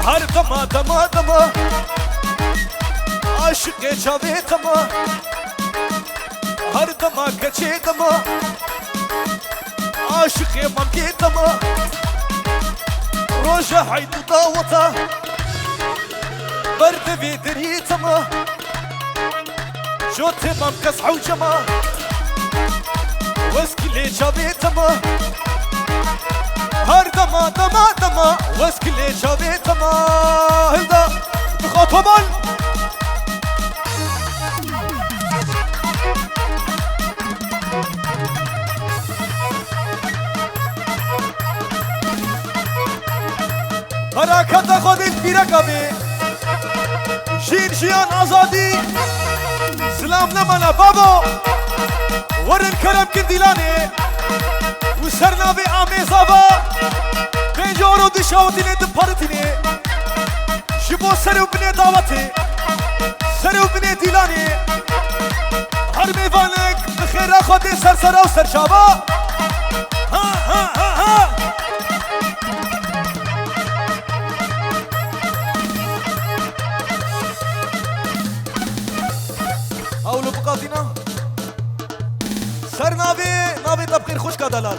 هر دما دما دما عاشق چاوی دما هر دما کچه دما عاشق ممکی دما روژه حیدو داوتا برد ویدری دما جوت مم کس حوجما وسكلي چاوی دما هر دما دما دما وسكلي چاوی دما هندا بخاطبان حرکت خودت بیرکبی شین شیان آزادی سلام نمانا بابا ورن کرم کندیلانه و سرناوی آمیزابا پنجارو دشاوتینه دپارتینه شبو سرو بنی دعوته سرو بنی دیلانه هر میوانک بخیره خود سرسرا و سرشابا ها ها ها ها اولو بقاتینا سر ناوی تبخیر خوشکا دلال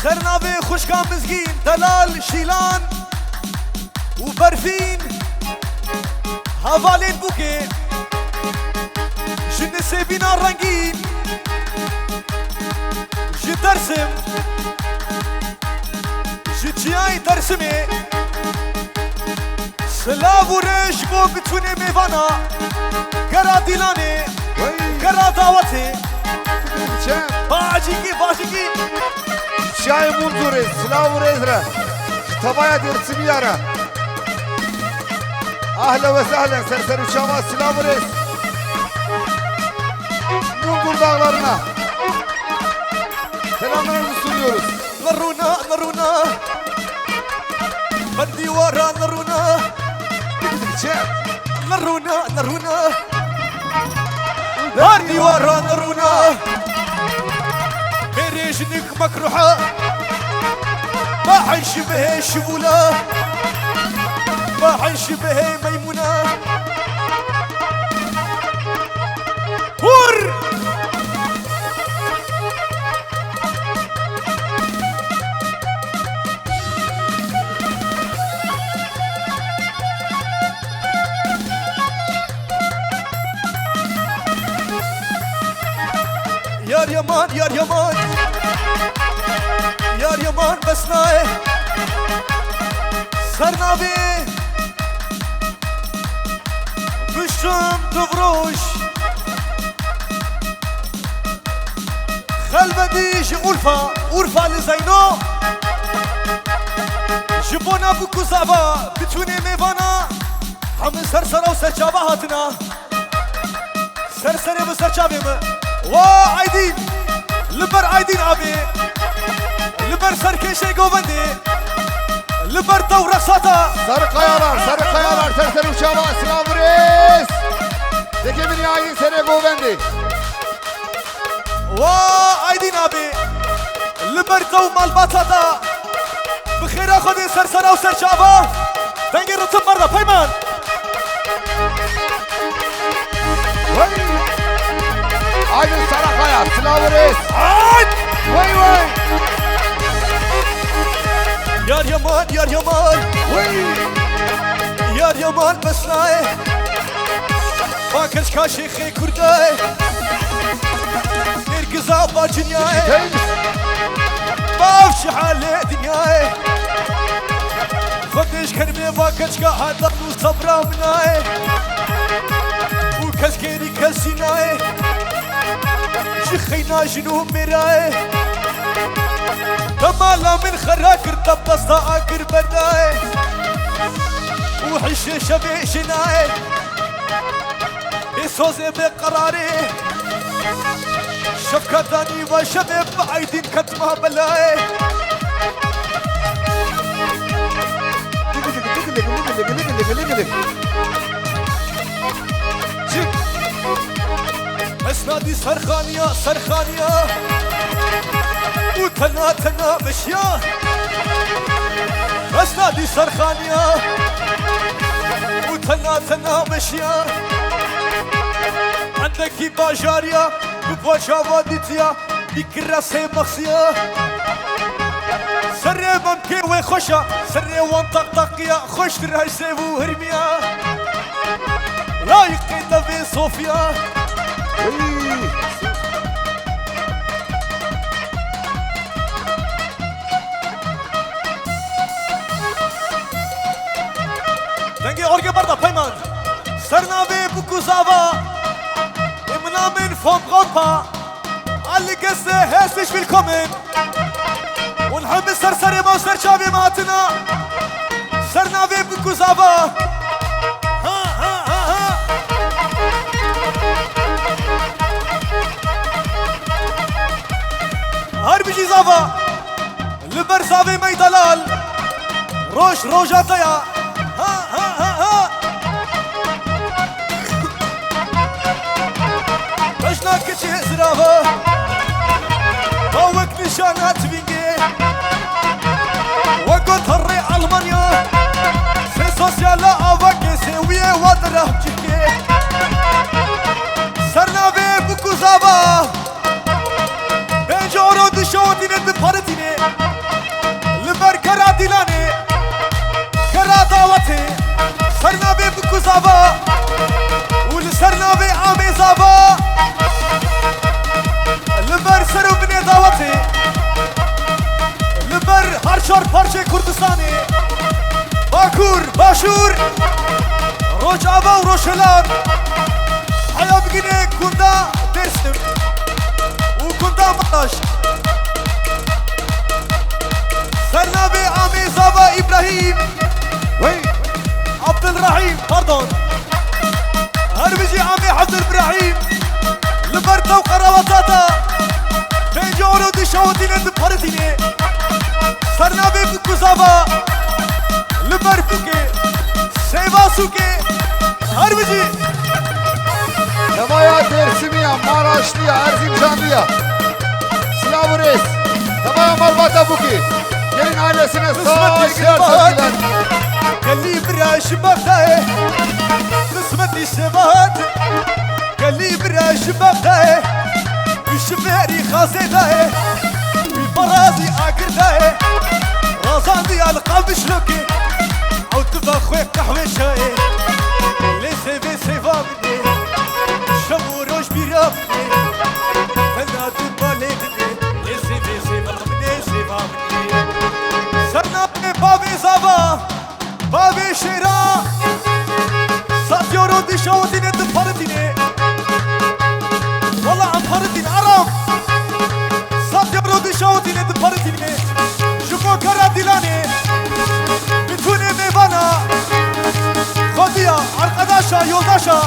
سر ناوی خوشکا مزگین دلال شیلان و برفین حوالین بوکه جن سیبینا رنگین جی درسم جی چیای درسمه سلاو و رش بو بتونه میوانا گرا دیلانه گرا دعوته باجیگی شای منظوره سلاو و رش را تبایا درسی بیاره اهلا و سهلا سرسر و شما سلاو و رش منظور dağlarına selamlarımızı sunuyoruz. نرونا بالديوارة نرونا بالديوارة نرونا بريجنك مكروحة ما حنشبه شبولة ما حنشبه ميمونة هور يار يمان يار يمان يار يمان بسناي سرنابي بشم تفروش خلبديش أورفا لزينو جبونا بكو زابا بتوني ميفانا هم سرسرة وسرچابا هاتنا سرسرة وسرچابي وعايدين لبر عايدين أبي لبر سركشي قوبندي لبر دورة ساتا sarı kayalar terser uçağıma selam reis Zekemin yayın sene govendi وعايدين أبي لبر دو مالباتا بخير أخذي سرسرة وسرشابا تنجي رتب مرة بايمان Aydın Sarakaya selam reis عاد Vay vay يار يمان يار يمان يار يمان بسناي باكرش كاشيخي كرداي نرقزا باجنياي بافش حالي دنياي خدش كرمي باكرش كهدر وصبرا مناي وكسكيري كسيناي شخينا جنوب مراي تمالا من خراكر تبصا اكر برداي وحش شبي شناي يسوزي بقراري شفكتاني وشبي بعيدين كتما بلاي اسنادي سرخانية وتنا مشيا نادي سرخانية وتنا تنا مشيا عندك باجاريا ببوشا واديتيا بكراسي مخصية سري ممكن وخشا سري وانطقطقيا خوش ترهي سيفو هرميا لا يقيد في صوفيا دنگي اورگي بردا پیمان سرنا في بوكوزافا امنا من فوق غوطا علي قصة هسش بالكومن ونحب السرسري ما وسرشابي ماتنا سرنا في بوكوزافا ها ها ها ها هربجي زافا لبرزافي ميدلال روش روجاتيا ها ها ها ها بجنا كتشي زرافة هوك نشانات بينجي وقت هري ألمانيا سي سوسيالا أفاكي سيوية وادره جيكي سرنا في بوكوزافا بيجورو دشوتيني ببارتيني لبركرا ديلاني كرا دعوتي سرنا في بوكوزافا ولسرنا في عميزافا لبر سرو بني دعوتي لبر هرشار پارچه کردستانی باکور باشور روجاوا و روشلان حیا بگینه کندا درسم و کندا مراش سرنابي عامي زابا إبراهيم وي عبد الرحيم باردون هربجي عامي عبد الإبراهيم لبرتا وقراواتاتا بيجورو دي شوتيني دبارتيني سرنابي بوكوزافا لبرفوكي سيفاسوكي هربجي Tavaya Dersimia, Maraşlıya, Erzincanlıya. Silah reis. Tavaya Malbata Buki. Gelin ailesine saygılar sevgiler. قلي براش بغداي قسمتي الشبات قلي براش بغداي وشماري خازداي وبرازي اقرداي رازان ديال قلب شلوكي عود بخوي قهوه شاي لي سيفي سيفا مني شموروش بيرا مني فنادو باليدني لي سيفي سيفا مني سيفا مني سرنا بابي زافا بابي شيرا ساتيورو دي شوتيني دبارتيني والله عم بارتيني عرب ساتيورو دي شوتيني دبارتيني شوفو كرا ديلاني بتوني ميبانا خوديا عرقداشا يولداشا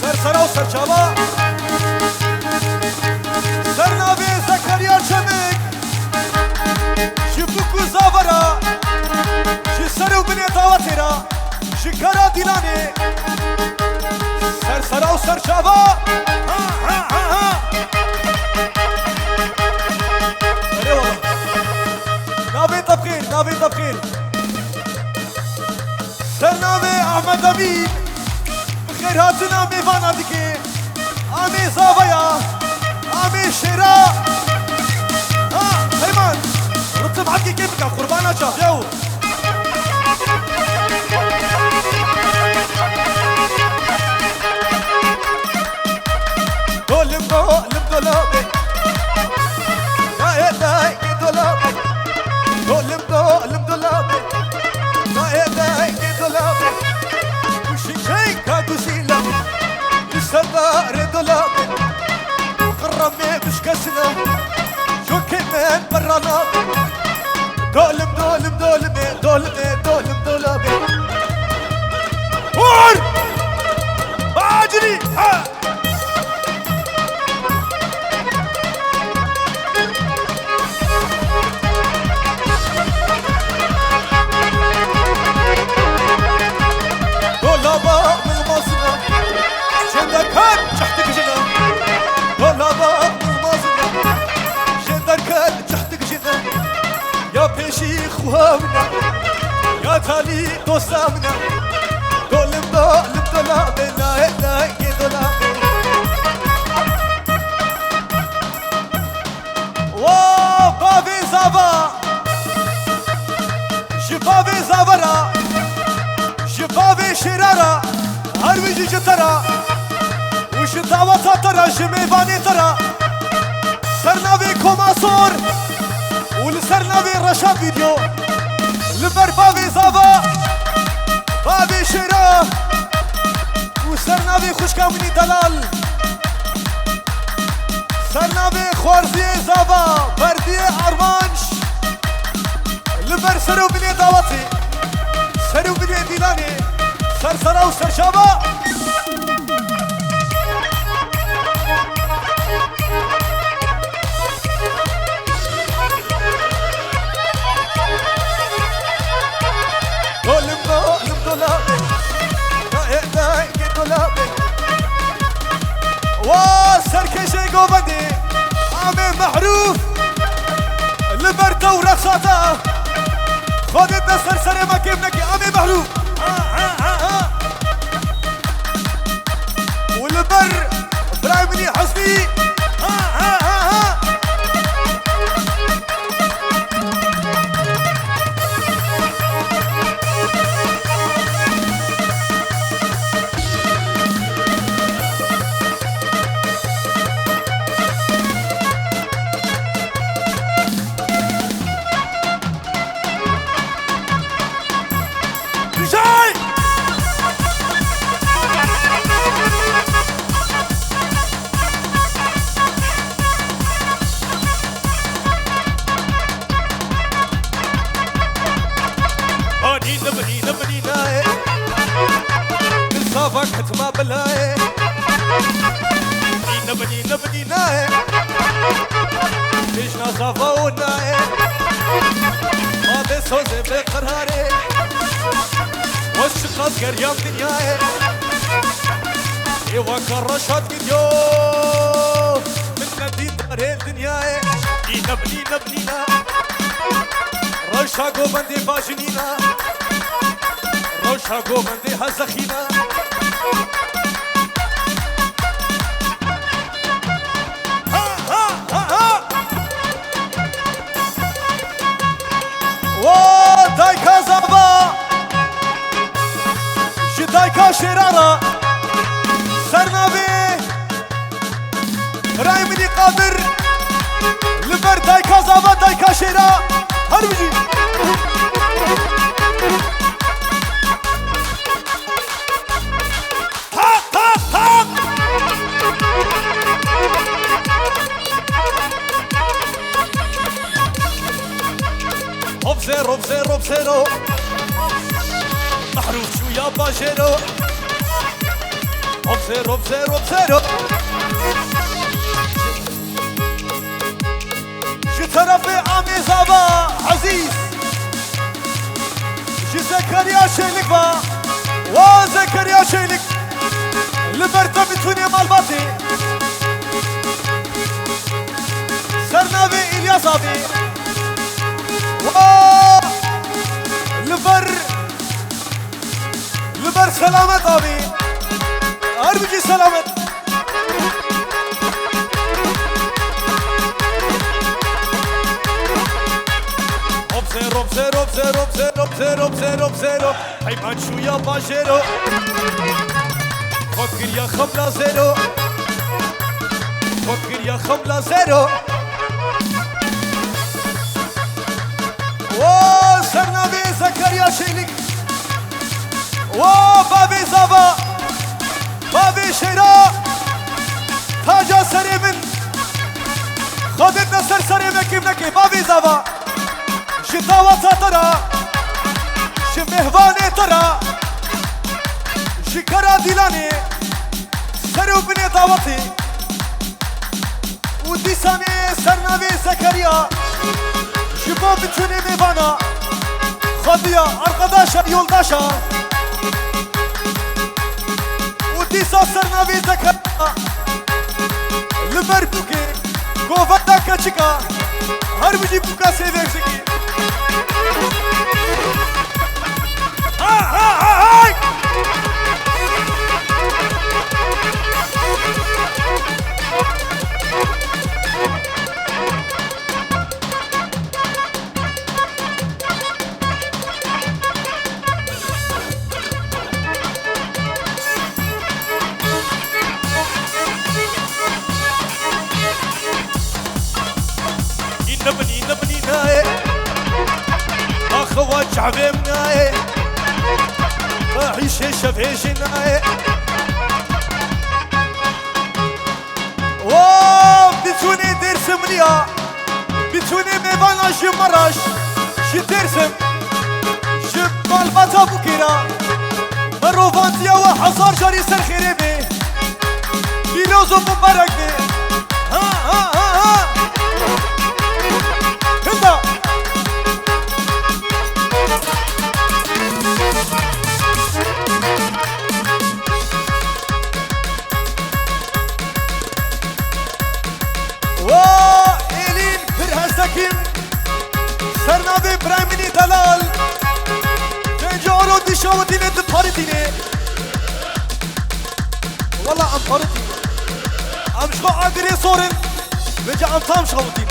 سرسرا وسرشابا سرنابي زكريا شمك شبوكو زافرا سرو بني دعوتنا شكرا ديلاني سرسرا وسرشابا ها ها ها ها نابي تبخير نابي تبخير سرنابي احمد امين بخير هاتنا ميفانا ديكي امي زافيا امي شيرا ها هيمان رتب عدكي كيفك قربانا شاف يو دولم دولم دولابي لا داي دولابي دولم دولم دولابي لا داي دولابي وشي شي كاكوسيلا لسبار دولابي قرمي مش كسنا شو كمان برانا دولم دولم دولم دولم دولم دولابي وار باجري ها دولابا من المصنع شندكان تحتك جنا دولابا من المصنع شندكان تحتك جنا يا بيشيخ دوستامنا يا تالي دوستامنا دولم دولم دولابي لا لا دولابي وا بابي زابا شبابي زابرا شبابي شرارا هرويجي جترا وش دعوة ترى جميفاني ترى سرناوي كوماسور ولسرناوي رشاد فيديو لبر بابي زابا بابي شرا وسرناوي خوشكامني دلال سرناوي خورزي زابا بردي ارمانش لبر سرو بني دعوتي سرو بني ديلاني سرسرا وسرشابا دولم دولم دولابي لا لا دولابي وسركشي قوبدي عامي محروف لبرده ورقصاته خودتنا سرسري ما كيفنكي عامي محروف والبر برايمني حسني كتما بلاي بدينا بدينا ليش نصفونا هذا صوزي بقراري والشخص قريب دنياي ايوا كرشات فيديو من ندي داري دنياي بدينا بدينا بدينا رشاقو بندي باجنينا رشاقو بندي هزخينا دايكا زابا جدايكا شرارة سرنابي رايمني قادر لبر دايكا زابا دايكا شرا هربجي بزيرو بزيرو بزيرو محروف شو يا باجيرو بزيرو بزيرو بزيرو شو طرفي عمي زابا عزيز شو زكريا شيلك با وزكريا شيلك لبرتا بتوني مالباتي سرنابي إلياس أبي لبر سلامت أبي أربجي سلامت بزيرو بزيرو بزيرو بزيرو بزيرو بزيرو بزيرو حيمان شو يا باجيرو فكر يا خملة زيرو فكر يا خملة زيرو سرنابي زكريا شيلك بابي زابا بابي شيرا تاجا سري من خدتنا سرسري مكي منكي بابي زابا شتاوة ترى شمهواني ترى شكرا ديلاني سرو بني دعوتي وديساني سرنابي زكريا شباب بتوني ميفانا خديا arkadaşa yoldaşa وديسا سرنابي زكريا لبربوكي Govada kaçıka, harbici buka seversiki. نبني نبني ناي أخوات شعبي مناي أعيش شفيش ناي واو بتوني درسم ليا بتوني ميبانا شي مراش شي درسم شب البطا بكيرا مروفانتيا وحصار جاري سر خيربي بيروزو مبارك بي ها ها ها ها هندا وإلين فرهستكين سرنابي برايميني دلال جنجارو دي شاوتيني دبارتيني والله ام بارتي ام شخو عقري صورن بجا ام تام شاوتيني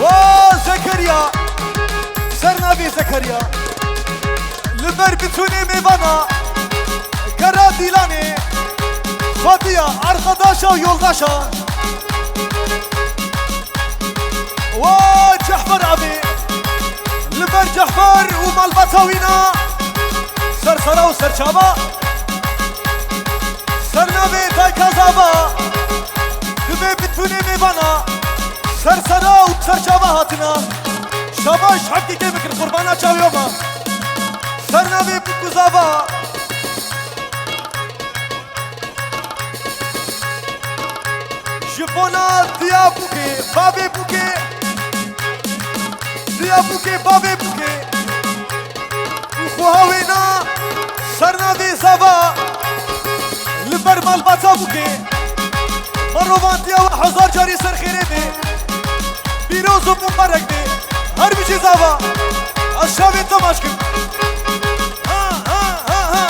وزكريا سرنابي زكريا لبر بتوني ميبانا كرا ديلاني خديا ارخداشا ويولداشا وجحفر ابي لبر جحفر ومالبطاوينا سرسرا وسرشابا سرنابي تاي كازابا دبي بتوني ميبانا سرسرا وسرشابا هاتنا شاباش حقي كيفك القربانا شاويوما سرنابي بكوزابا جبونا ديا بوكي بابي بوكي ديا بوكي بابي بوكي وخوهاوينا سرنابي زابا لبر مالباتا بوكي مروان ديا وحزار جاري سر خيري بي بيروز ومبارك بي هر بيجي زابا الشاوي تماشكن ها ها ها ها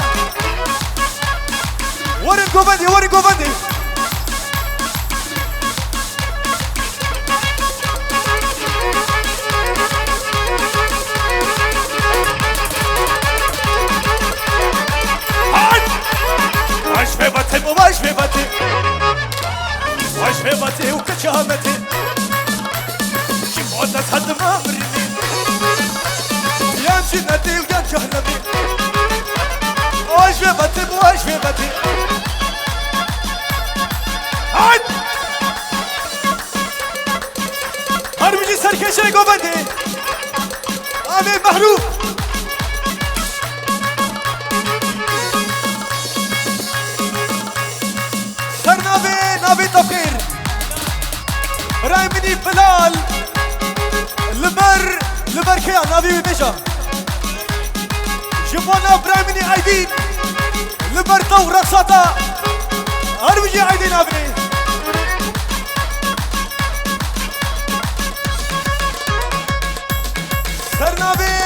ورن قوبندي ورن قوبندي واش في باتي وكشامتي شموتنا تحد ما مريني يا مشيناتي ويا جهنمي واش في باتي واش في باتي هاي هرمجي سركشي قوبندي امين محروف نبي تفكير رايمني بلال لبر كيا نبي بيجا جبونا برايمني ايدين لبر تو رقصاتا هربجي ايدين ابني سرنابي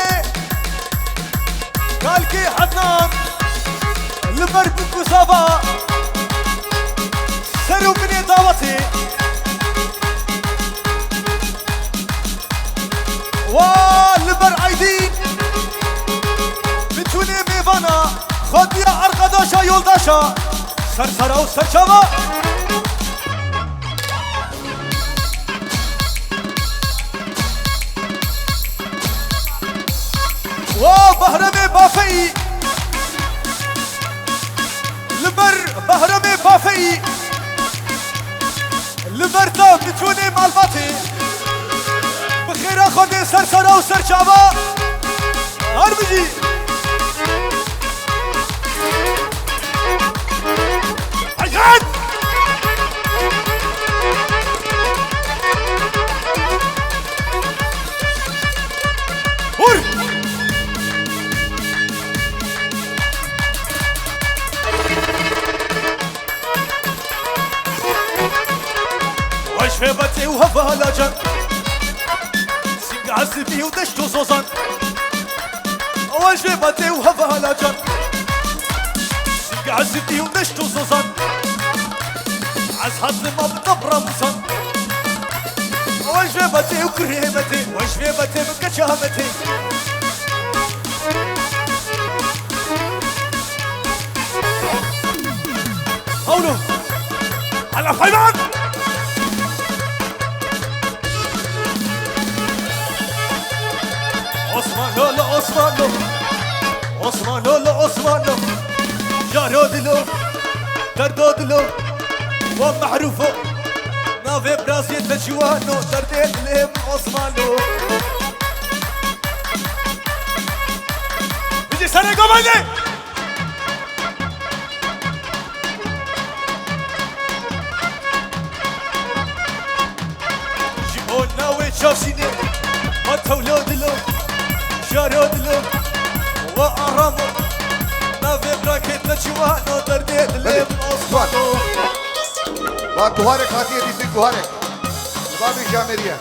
قال كي حدنام لبر بكو صابا سروا مني دعوتي والبر عيدين بتوني ميفانا خديا ارقداشا يولداشا سرسرا وسرشابا وبهرمي بافي لبر بهرمي بافي لبرتا بتوني مالباتي بخير خدي سرسرا وسرشابا هربجي عجاد هور شفيبتي وهفها لاجن سيق عزبي ودشتو زوزان شفيبتي وهفها لاجن سيق عزبي ودشتو زوزان عزحت ما بطبرا مصان شفيبتي وكريمتي شفيبتي بكشامتي هولو هلا فايمان عثمان لولو عثمان لولو عثمان لولو عثمان لولو جارود لو دردود لو ومعروفه نافي براسي تجوانو درديت لهم عثمان لو بيجي سنة قبلي جيبونا ويتشافشيني ما تولود لو جارود لو وأرامو نافي براكي تجوانو درديت لهم عثمان لو با گوهارک هاتیه دیسین گوهارک بابی جامریه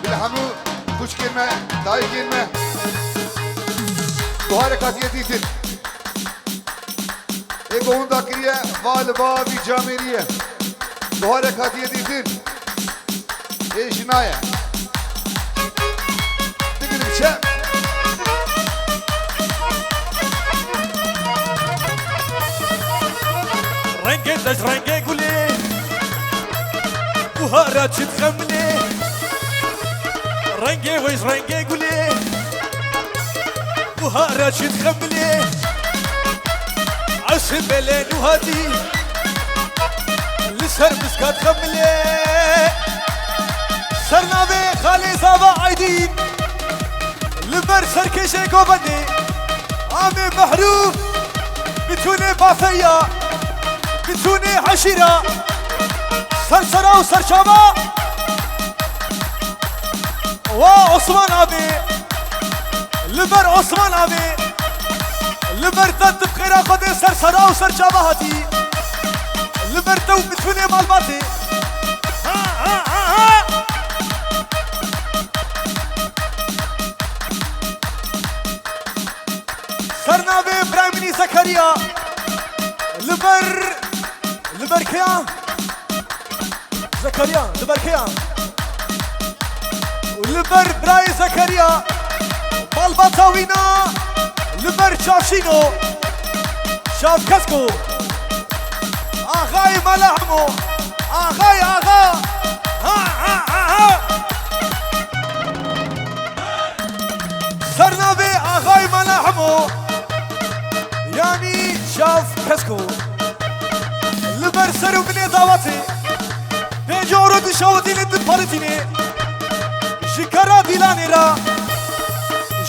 بالحمو خوش کلمه دای کلمه گوهارک هاتیه دیسین ایگو هندا کریه وال بابی جامریه گوهارک هاتیه دیسین ایش نایه دیگریم چه رنگه دش رنگه گلی بوهارا چت خملی رنگه ویش رنگه گلی بوهارا چت خملی عشق بلین و هادی لسر مسکات خملی سرنامه خالی زابا عیدین لبر سرکشه گوبندی عامي محروف بتوني بافيا بتوني عشيرة سرسرة وسرشابة وعثمان أبي لبر عثمان أبي لبر تد بخيرا خدي سرسرة وسرشابة هاتي لبر تو بتوني مالباتي سرنابي إبراهيمني زكريا لبر كيان زكريا لبر كيان ولبر براي زكريا مالباتاوينا لبر شافشينو شاف كسكو آغاي ملحمو آغاي آغا ها سرنابي آغاي ملحمو يعني شاف كسكو لبر سرو مني دعوتي بيجورو دشاوتي لد بارتيني شكرا ديلاني را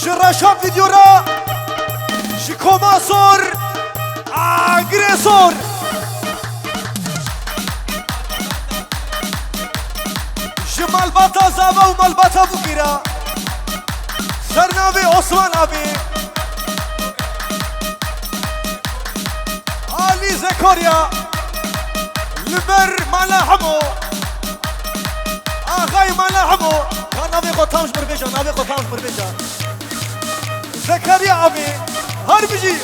جراشاب فيديو را شكوماسور اغريسور جمال باتا زابا ومال باتا بوكيرا سرنابي عثمان ابي علي زكريا لبر ملاحمو آغاي ملاحمو كان نبي قطامش بربيجا نبي قطامش بربيجا زكريا أبي هار بيجي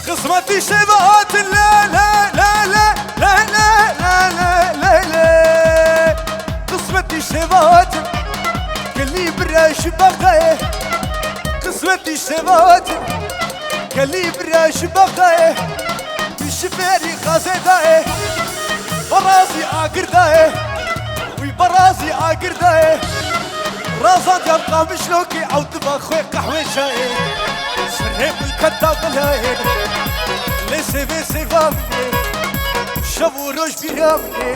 قسمتي شبهات لا لا لا لا لا لا لا لا لا لا قسمتي شبهات كلي براش بغدايه قسمتي شبهات كلي براش بغدايه بشفاري خازدايه براسي اقردايه وي براسي اقردايه رازات يبقى مشلوكي او تبقى خوي قهوه شاي سرهم الكتاب الهاي لسه بسه فامني شبو روش بيرامني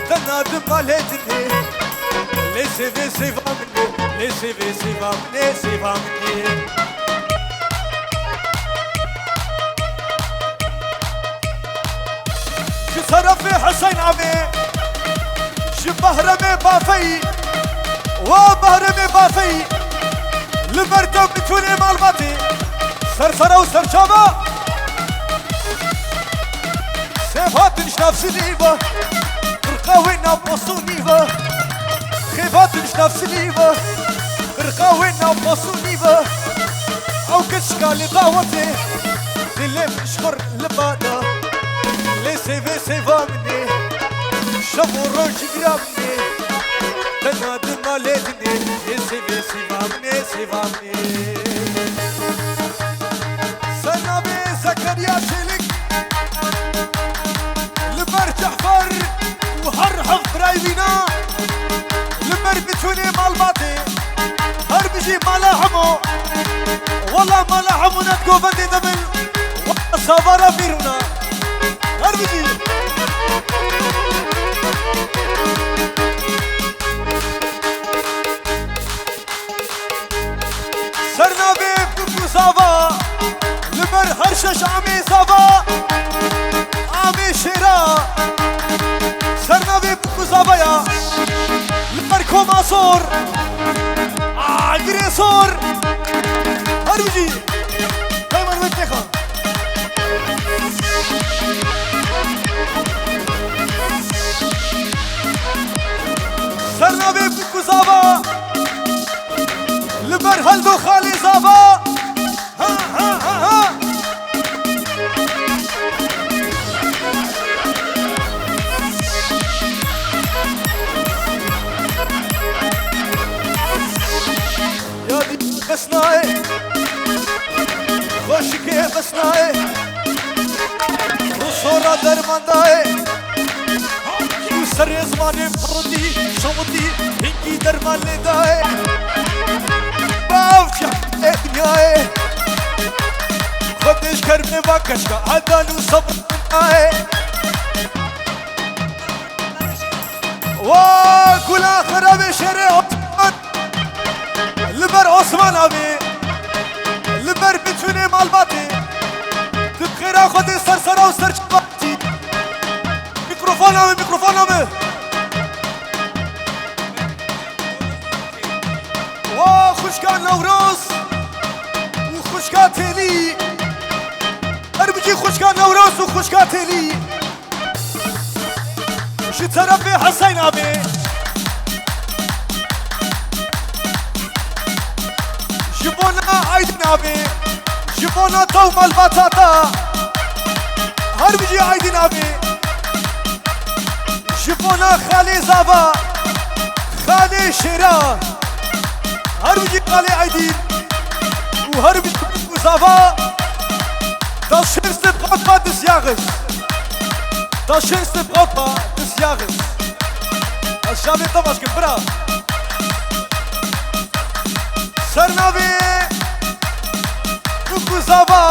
تنادم مالتني لسه بسه فامني لسه بسه فامني سيفامني شصرفي حسين عمي شبهرمي بافي وبهرمي بافي لبرتو بتوني مالباتي سرسرة وسرشابة سيفات نشناف سليبة رقاوينا بوصونيبة خيفات نشناف سليبة رقاوينا بوصونيبة او كشكالي دعوتي اللي مشخر لبانا لي سيفي سيفا شب و روش گرامنی تنادم مالتنی سیوی سیوامنی سیوامنی سنابي زكريا شلك لبر جعفر وهرحف برايبينا لبر بتوني مالباتي هربجي مالاحمو والله مالاحمو نتقو بندي دبل والله صبارا فيرونا هربجي سرنابي بكو صافا لبر هرشش عمي صافا عمي شراء سرنابي بكو صافايا لبر كوما صور عقري صور هربجي دايما متخا سرنابي بكو صافا لبر هلدو خالي صافا ها ها ها ها يا دي بسناي خوشكي بسناي وصورة درمانداي وسر زماني فردي شمدي هنكي درمان لداي باوشا دنياي خودش کرمه و کشکا عدالو صبر آئے وكل آخر أبي شري عثمان لبر عثمان أبي لبر بتوني مالباتي تبخير خودي سرسرة وسر شباتي ميكروفون أبي ميكروفون أبي وخشكا نوروز وخشكا تيلي أربجي خشكا نوروز وخشكا تيلي شي تربي حسين أبي جيبونا عيدنا أبي جيبونا توم البطاطا هربجي عيدنا أبي جيبونا خالي زابا خالي شيرا هربجي خالي عيدين وهربجي زابا Das schönste Brautpaar des Jahres. Das schönste Brautpaar des Jahres. Das Schabi Tomasz Gebra. Sarnavi Kuku Zava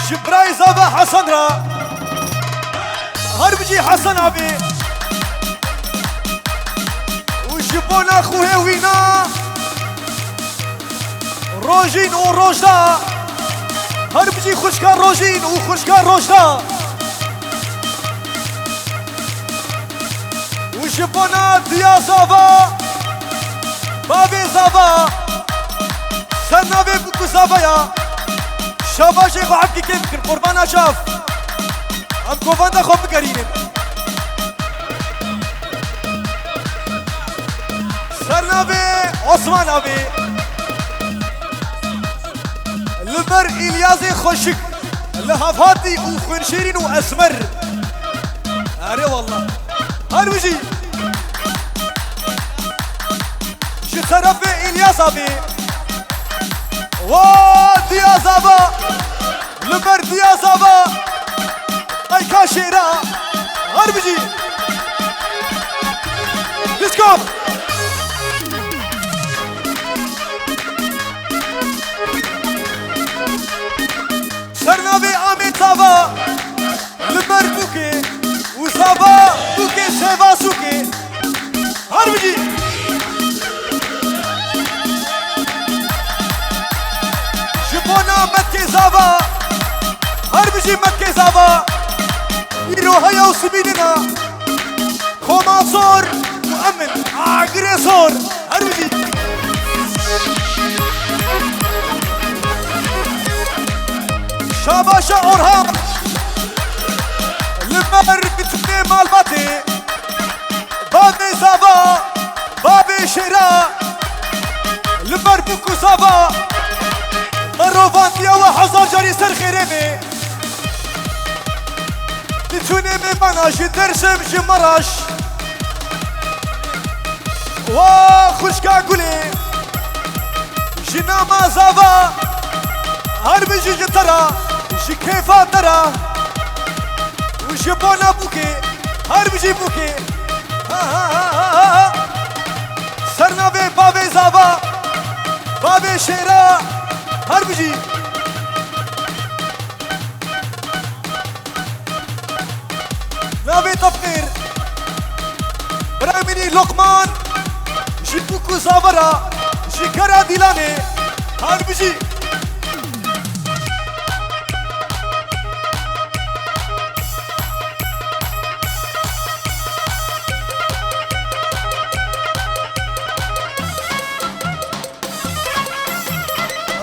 Jibrai Zava Hassanra Harbiji Hassan Abi وجبونا خوه وينا روجين وروجدا هربجي خوشكا روجين وخوشكا روجدا وجبونا ديا زافا بابي زافا سنابي بكو زافايا شابا شيخ وعبكي كيف كر قربانا شاف ام كوفاندا خوب بكرينين سرنابي عثمان ابي لبر إليازي خوشك لهفاتي وخنشيرين وأسمر أري والله هروجي شي طرف إلياس أبي وديازابا لبر ديازابا أي كاشيرا هروجي Let's go! سرنابي عمي صافا لبر بوكي وصافا بوكي سيفا سوكي هربجي جبونا متكي صافا هربجي متكي صافا يروح يا وسبيلنا كوما صور مؤمن عقري صور هربجي شاباشا أورهام لمر بتبني مالباتي بابي زابا بابي شراء لمر بوكو زابا الروفانتيا وحزار جاري سر خيريني بتوني ممانا جدرسم جمراش وخشكا قولي جنا ما زابا هربجي جترا جي كيفا ترى وجبونا بوكي هربجي بوكي سرنا بي بابي زابا بابي شيرا هربجي نابي تفقير براميني لقمان جي بوكو زابرا جي كرا ديلاني هربجي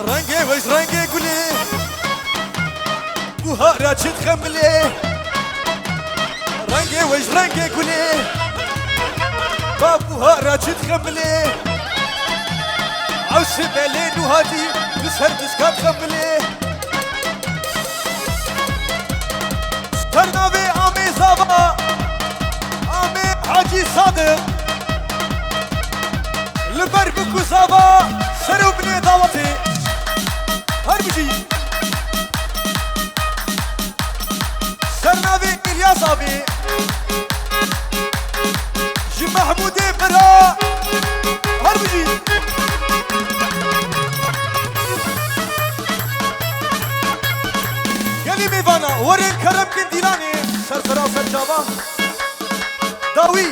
رنگي وش رنگي قولي بوهارا تخملي رنگي وش رنگي قولي بابوهارا تخملي عوش بالين وهادي بسهر بسكاب خملي سترنا بي عمي زابا عمي حاجي صادق لبربكو زابا سرو بني دعوتي هربجي سرنابي إلياس أبي جي محمودي برا هربجي يلي ميفانا ورين كرم كنديلاني سرسرا سرجابا داوي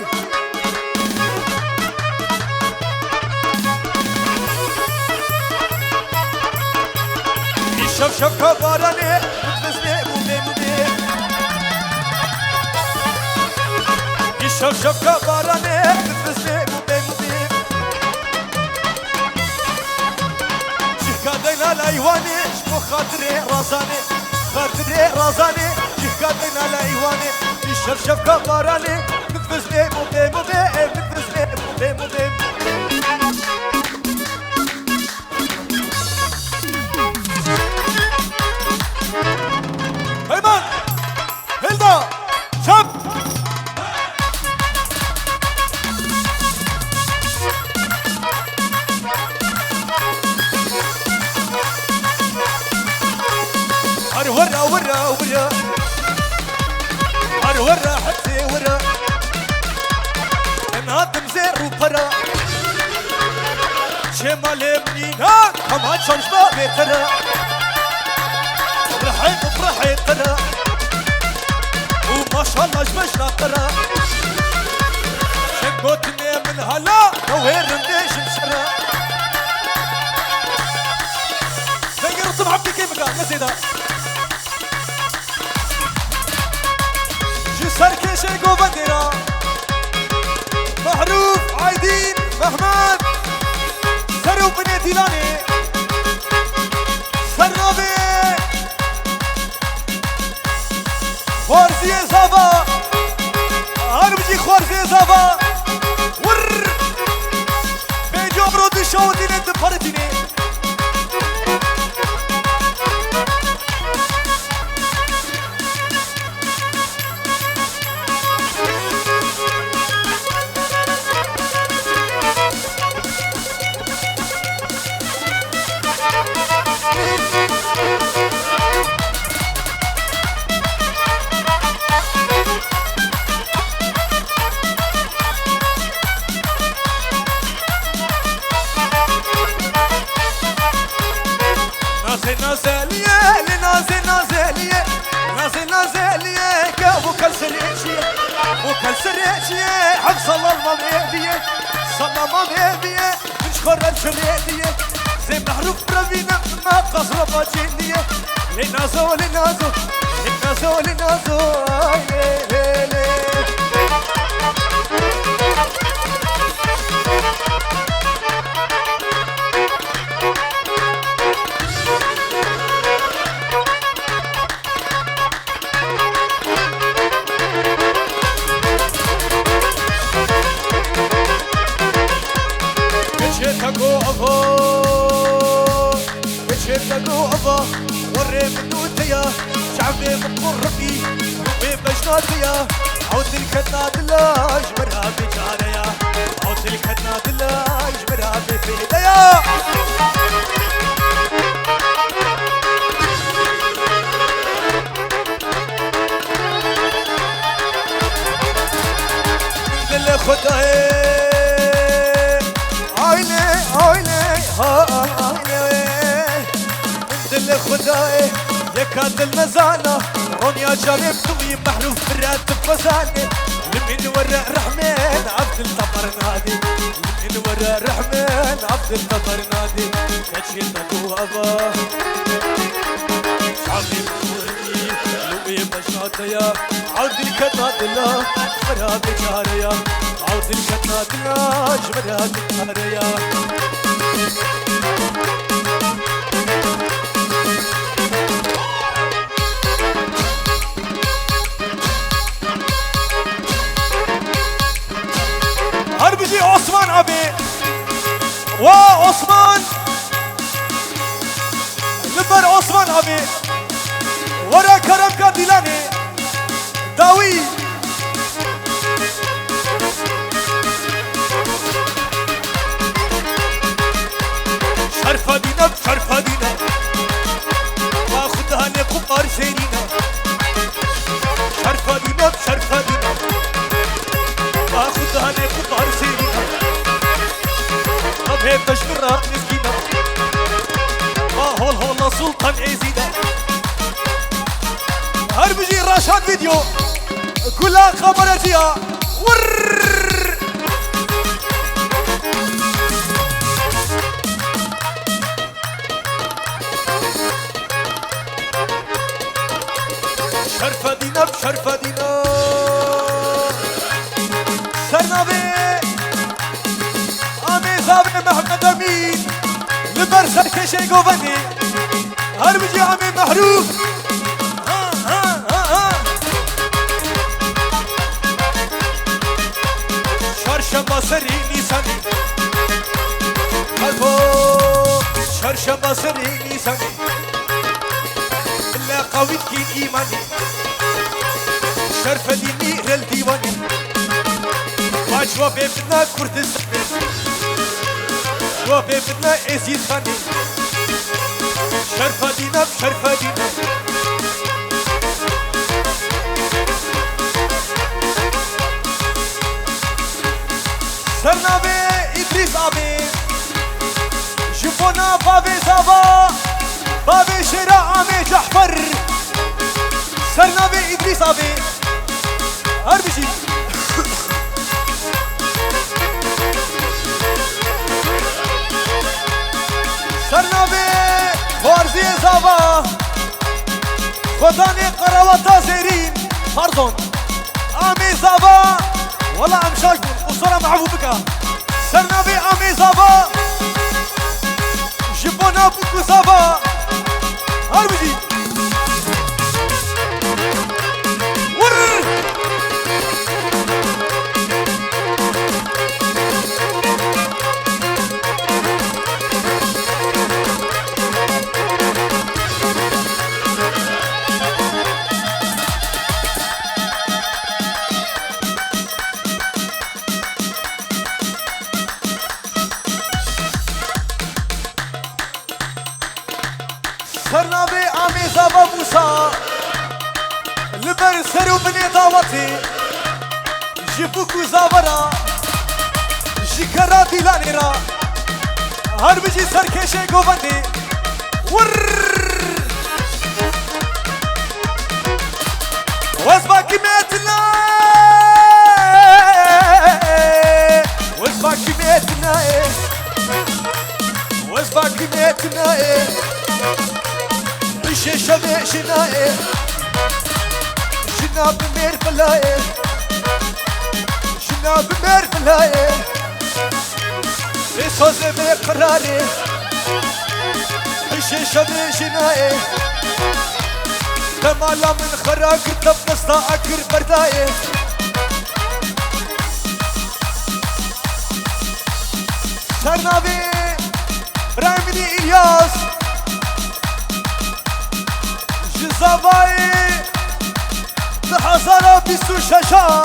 شف شف كباراني بتفزني موبي موبي شف شف كباراني بتفزني موبي موبي جهكا دينا لايواني شبو خاطري رازاني خاطري رازاني جهكا دينا لايواني شف شف كباراني بتفزني موبي موبي بتفزني موبي موبي هيمان هيلدا شاب هر ورا ورا ورا هر ورا حتى ورا نهاتم زير وبرا شمال منينا كمان شمس بيتنا فرحيت فرحيت ترى وما شاء الله جمشنا ترى شقوتني من هلا نوير مديش نسرى زي رسم عبدي كيف قال نسيدا جي سركي شيقو بنديرا محروف عايدين محمد سرو بني ديلاني سرابي خورزي زابا هربجي خورزي زابا ور بيجو برودي شوتيني انت بارتيني وكل سريتي حق صلى المبيدية صلى المبيدية نشكر الشريدية زي محروف بربينا ما قصر باجينية لنازو لنازو لنازو لنازو وري منو تيا شعبي مقربي يومي بجناتيا عود الكناد لاش مرها بجاريا عود كنا دلاج مرابي في ايديا دل خداي عيني عيني دل خداي يا كاد المزانة هون يا جريب توي محروف براتب فزاني لمن ورا رحمن عبد الطبر نادي لمن ورا رحمن عبد الطبر نادي كاتشينا دوابا شعبي مورني لوي بشاتيا عود الكتادلا مرابي جاريا عود الكتادلا مرابي جاريا هربجي عثمان أبي وعثمان لبر عثمان أبي ورا كرم كاديلاني داوي شرفة دينا بشرفة دينا واخدها لكم أرسينينا شرفة دينا بشرفة دينا واخدها لكم أرسينينا طب هيك تشكرها مسكينة هول هول سلطان عزيزة هربجي راشاد فيديو كلها خبرتيها ور شرفة دينا بشرفة دينا سرنابي آمي زابي محمد أمين لبر سركشي قوبني هربجي آمي محروف شرشم سري نيساني قلبو شرشم سري نيساني إلا قويت كين إيماني شرف ديني للديواني واجوا بيبنا كردستان وبيبنا عزيز خاني شرف دينا بشرف دينا سرنابي إدريس أبي جبونا بابي زابا بابي شراء عمي جحفر سرنابي إدريس أبي هربجي سرنابي فارزي زابا خداني قراوة زيرين باردون عمي زابا والله عم شاجبون وصورة معبو بكا سرنابي عمي زابا جبونا بوكو زابا هربجي ور سرنابي عمي زابا موسى لبر سرو بني داوتي جيبوكو زابرا جيكرا ديلانيرا هربجي سركشي قوبندي ور وزبا كميتنا وزبا كميتنا وزبا كميتنا شبه شنائي شناب مير فلاي شناب مير فلاي بصوز بقراري شبه شنائي كمالا من خراك تبنستا أكر بردائي سرنابي برايمني إلياس جزاباي بحزارة بيسو شاشا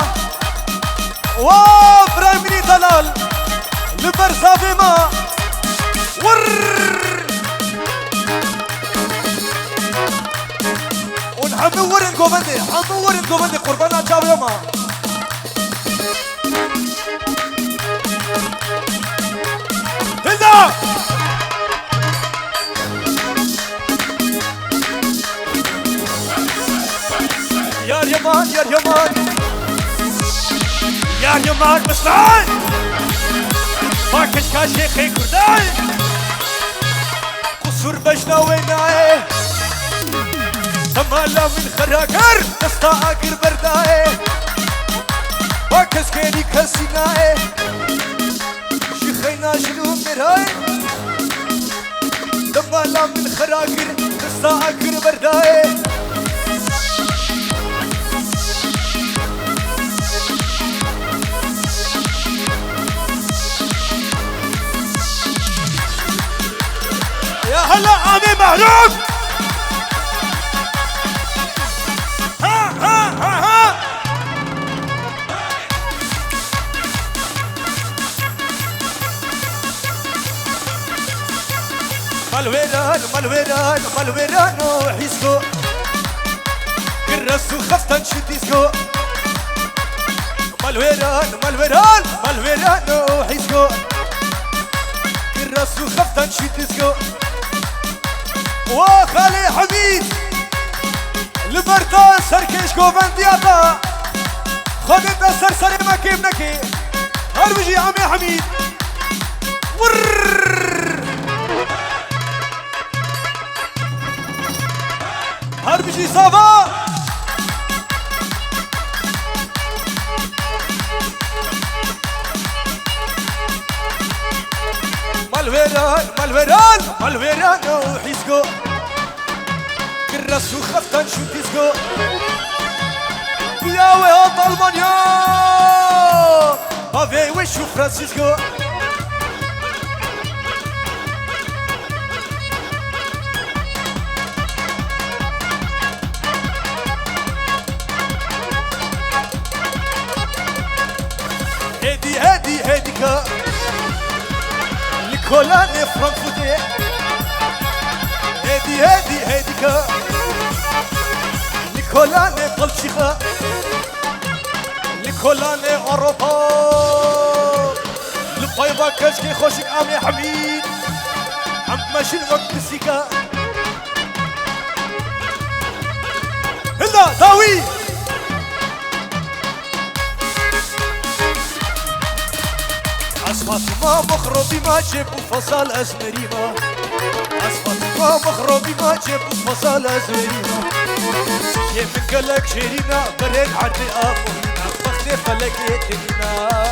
وبرايمني دلال لبرزافي ما ور ونحمي ورن كوفندي حمي ورن كوفندي قربانا جاو يما هدا يا يمان يا يمان يا يمان مسلان باكش كاشيخي كرداي قصور بجنا ويناي تمالا من خراكر دستا اقر برداي باكس كيني كسيناي شيخينا شنو مراي تمالا من خراكر دستا اقر برداي يا هلا عمي معروف ها ها ها ها مالويران مالويران مالويران وحيسكو كرسو خفتن شديسكو مالويران مالويران مالويران وحيسكو كرسو خفتن شديسكو وخالي حميد لبرتا سركش كوفندياتا خدت سرسري ما كيف نكي هربجي عمي حميد هربجي صافا مالويران مالويران مالويران وحيسكو كرسو خفتن شو تيسكو يا ويهات ألمانيا بافي وشو فرانسيسكو هدي هدي هديكا لكولاني فرانكفورتي هدي هدي هديكا لكولاني بلجيكا لكولاني اوروبا لبايبا كاشكي خوشك عمي حميد عم ماشي الوقت بسيكا هلا داوي أصفاتي ما مخروبي ما جيبوا فصال أزمريما أصفاتي ما مخروبي ما جيبوا فصال أزمريما يمن قلك شيرينا برين عرضي أبوهينا بختي فلك يتنينا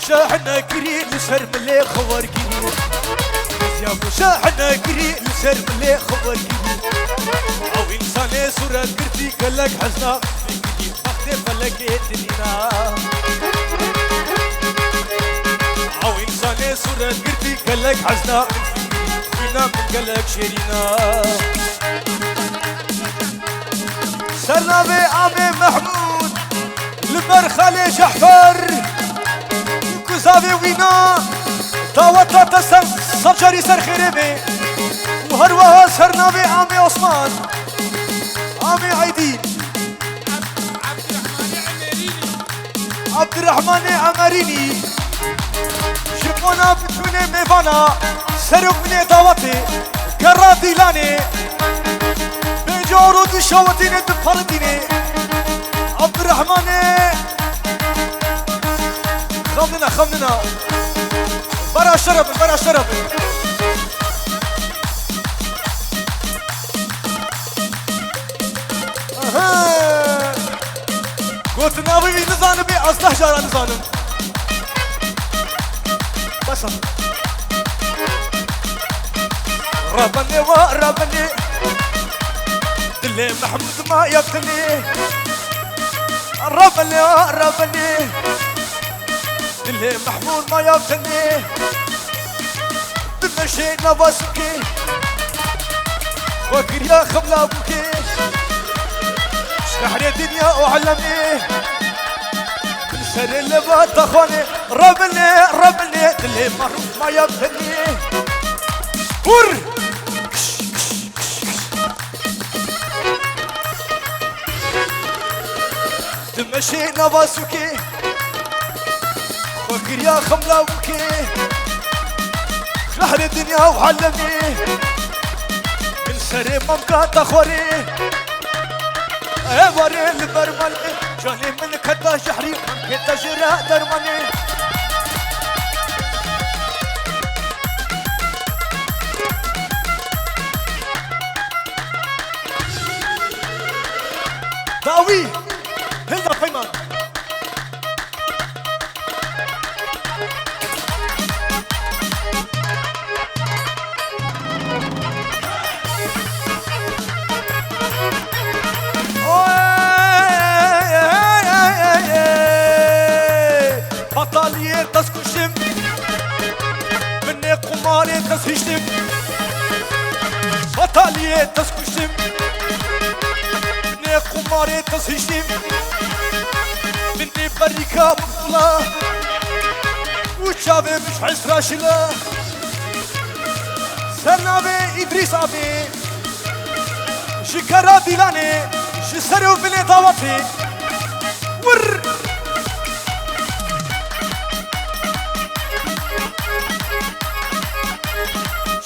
شاحنا كري لسر ملي خبر كري يا ابو شاحنا كري لسر ملي خبر كري او انسان صورة كرتي قالك حزنا فيكي بختي فلك يتنينا او انسان صورة كرتي قالك حزنا فينا من قالك شيرينا سرنا بعمي محمود لبرخالي جحفر زاوي وينا تاوتا تسن صفجري سر خريبي وهروها سرنا بعمي عثمان عمي عيدين عبد الرحمن عمريني شبونا بتوني ميفانا سرق مني داوتي قرا ديلاني بجورو دشوتيني دفرديني عبد الرحمن خمنا خمنا برا شرب برا شرب قلت ناوي نزانم بي أصلح جارة نزانم بس ربني وربني دلي محمود ما يقتني ربني وربني دلي محمود ما يقتني بمشينا باسكي فكر يا خبلا بوكي شحر الدنيا وعلمي من سر اللبات اخواني ربني اللي معروف ما يبهني ور تمشينا باسوكي فكر يا خبلا بوكي شحر الدنيا وعلمي من سر ممكات اخواني وري البرملي جاني من كدا شحري كدا جرا درمني داوي هلا فيمان بطالية تسكشم مني قماري تسهشتم بطالية تسكشم مني قماري تسهشتم مني بريكا مقبلة وشابي مش حس راشلة سرنابي إدريس أبي شكرا ديلاني شسرو بني دعوتي ور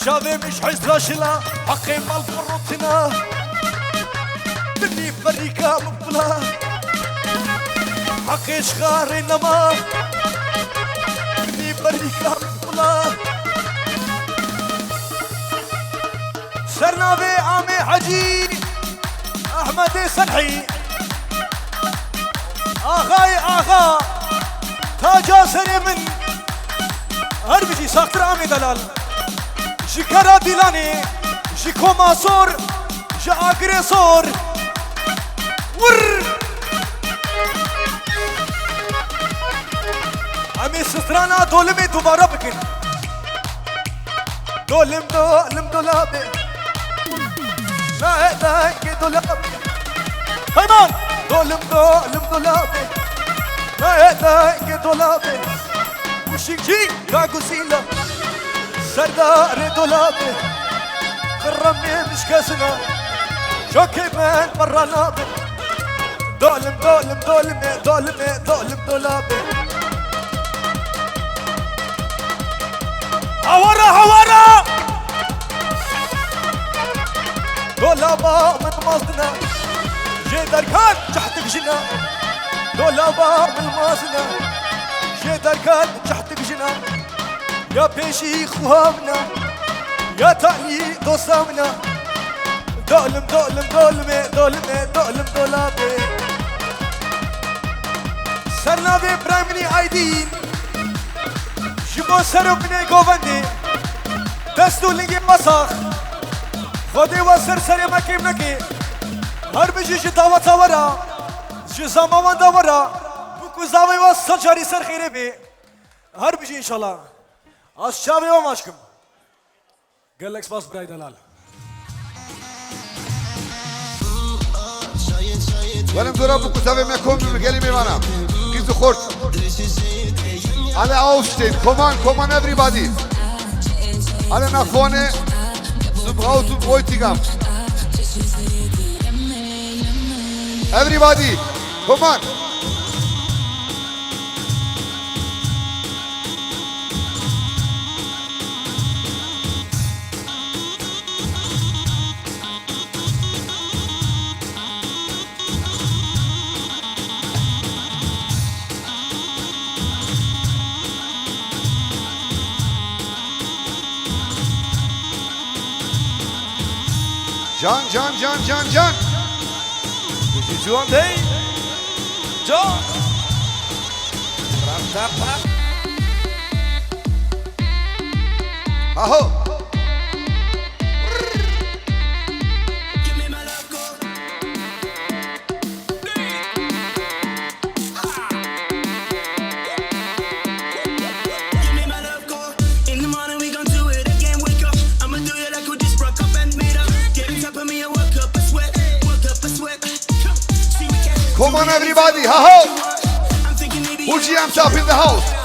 شافي مش حس راشلة حقي مال بروتنا مني بريكا مقبلة حقي شغاري نما مني بريكا مقبلة سرنابي عامي حجي احمد سنحي اغا تاجا سري من هربجي ساكتر عامي دلال شكرا ديلاني شكوما صور شاكري صور ور عمي سترانا دولمي دوبارا بكن دولم دولابي لا دولابي هيمان دولم دولابي لا دولابي وشيكي كاغوسيلا سردار دولابي كرمني مش كاسنا شوكي من برا نابي دولم دولابي هورا دولابا من مصدنا جيدر كان تحت جنا دولابا من مصدنا جيدر كان تحت جنا يا بيشي خوامنا يا تاني دوسامنا دولم دولابي سرنابي برايمني ايدين جبو سرو بني گووندی دستو لنگی مساخ خودی و سرسری مکیم نکی هر بجی جی داوا تاورا جی زمان داورا بکو زاوی و سنجاری سر خیره بی هر بجی انشالله از شاوی و ماشکم گلک سپاس برای دلال ولم درابو كتابي ما كوم بمقالي ميمانا كيزو خورت على اوستين كومان everybody على نافوني سبغاو سبغوي تيغام everybody كومان Can. Juan Day. John. Aho. on everybody, ha ho! Uji, I'm top in the house.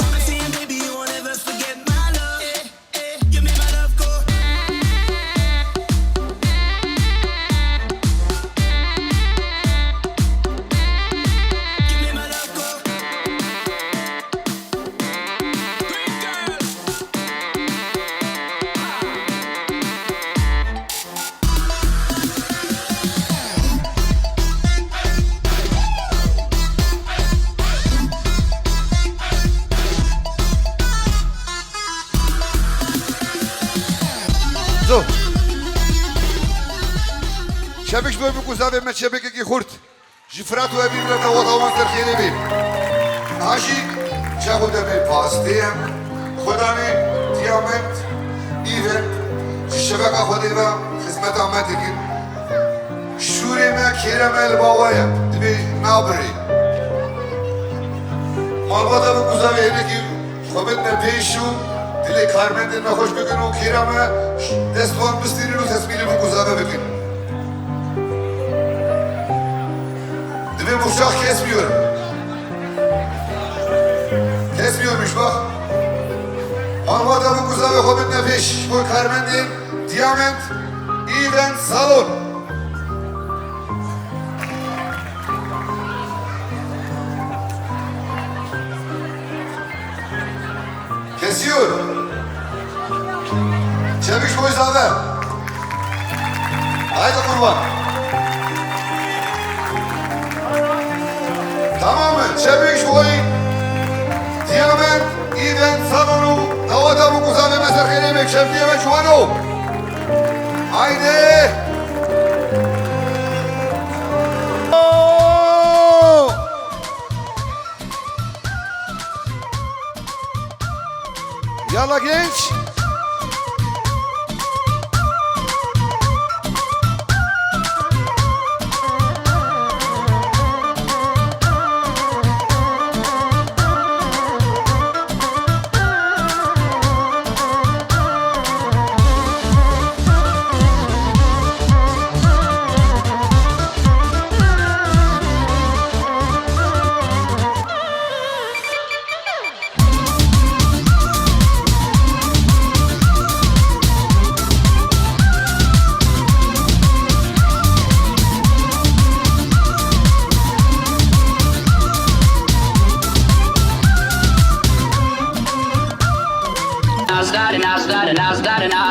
So. شبك بو بكوزا ما شبك كي خرت جفرات وابي من الوطن وانتر خيري بي ناشي شاخد بي باستيم خداني ديامنت ايفنت الشبكة خدي با خدمت عمتك شوري ما كيرم الباوايا دبي نابري مالبادا بكوزا بينكي خبتنا بيشو دلی کارمند نخوش بکن و کیرامه دستوان بستیرین و تصمیلی بگذابه بکن دبی بخشاق kesmiyormuş bak Almada buguzabı hobit nefeş bu karmendin Diamond Event Salon kesiyor Çeviş boyuz abi. Haydi kurban. Tamam mı? Çeviş boy. Diyamet, İden, Salonu, Davada bu kuzave mesar kelemek, şemdiye ve çuvano. Haydi. Yalla genç.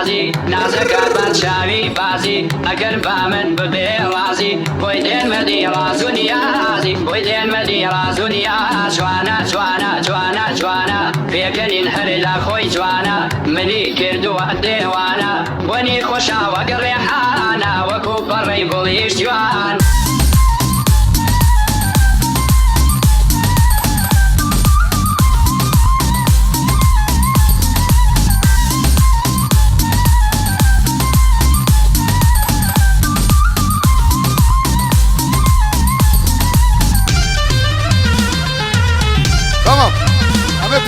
نازی نازەکە بەرچاوی بازی ئەگەر با من ببێ وازی بۆی دێنمەدی ڕاز و نیازی بۆی دێنمەدی ڕاز و نیاز جوانە جوانە جوانە جوانە پێکەنین هەرێ لا خۆی جوانە منی کردووە دێوانە بۆنی خۆشا وەگە ڕێحانە وەکو پەڕەی گوڵیش جوان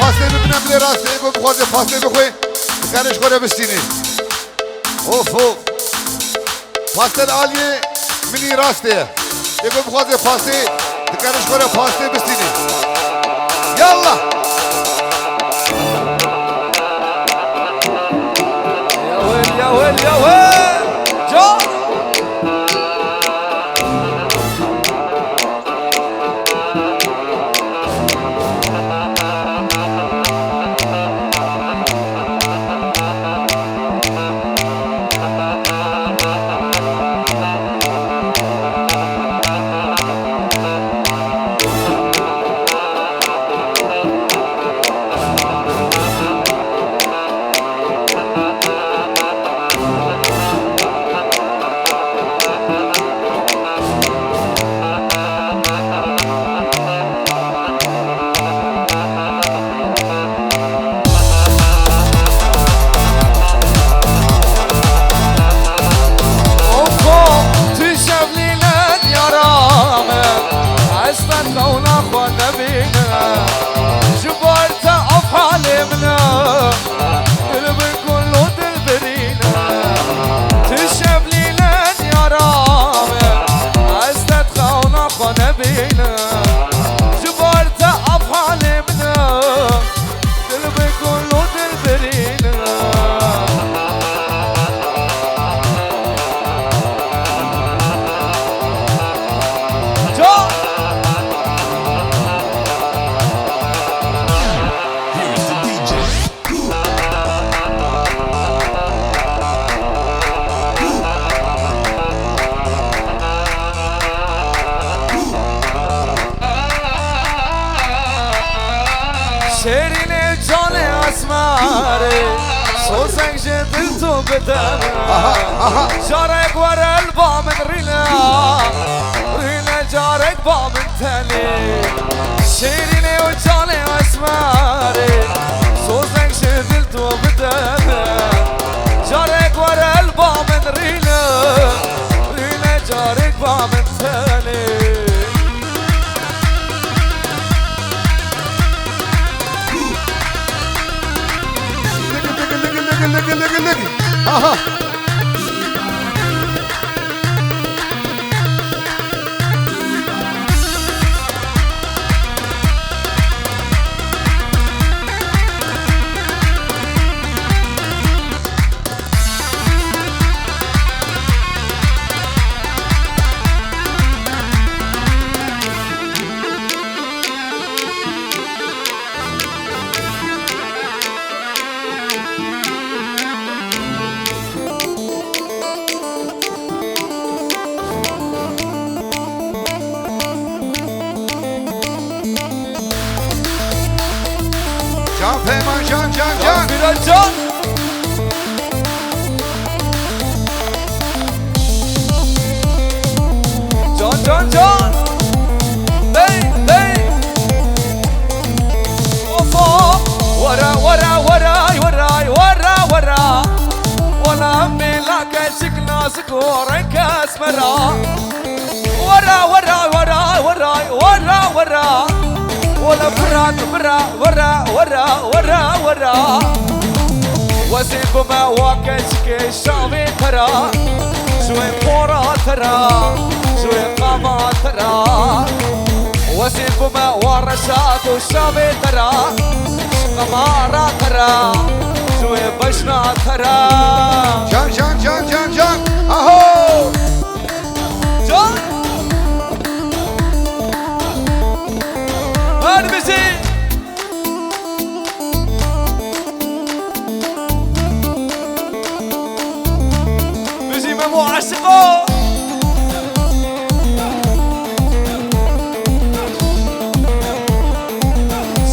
پاسته ببینم بله راسته ایگو بخوازه پاسته بخوی بکنش خوره بستینی اوف اوف پاسته آلیه منی راسته ایگو بخوازه پاسته بکنش خوره پاسته بستینی یالله يا ويل يا ويل جا اسماري صوصك جدلتو بدم جارك ورا البامن رينا رينا جارك بامن تاني شيريني وجالي واسماري صوصك جدلتو بدم جارك ورا البامن رينا رينا جارك بامن تاني لقي اها Can Peyman can biraz can can hey hey ofa ورا ولا امي لك شكنا سكورك اسمرا ورا ولا برا وسيب ما واكشك الشعبي ترى شوي قرا ترى شوي قاما ترى وسيب ما ورشات الشعبي ترى قمارا ترى شوي بشنا ترى can اهو جان هرمزي مزي ممو عشقو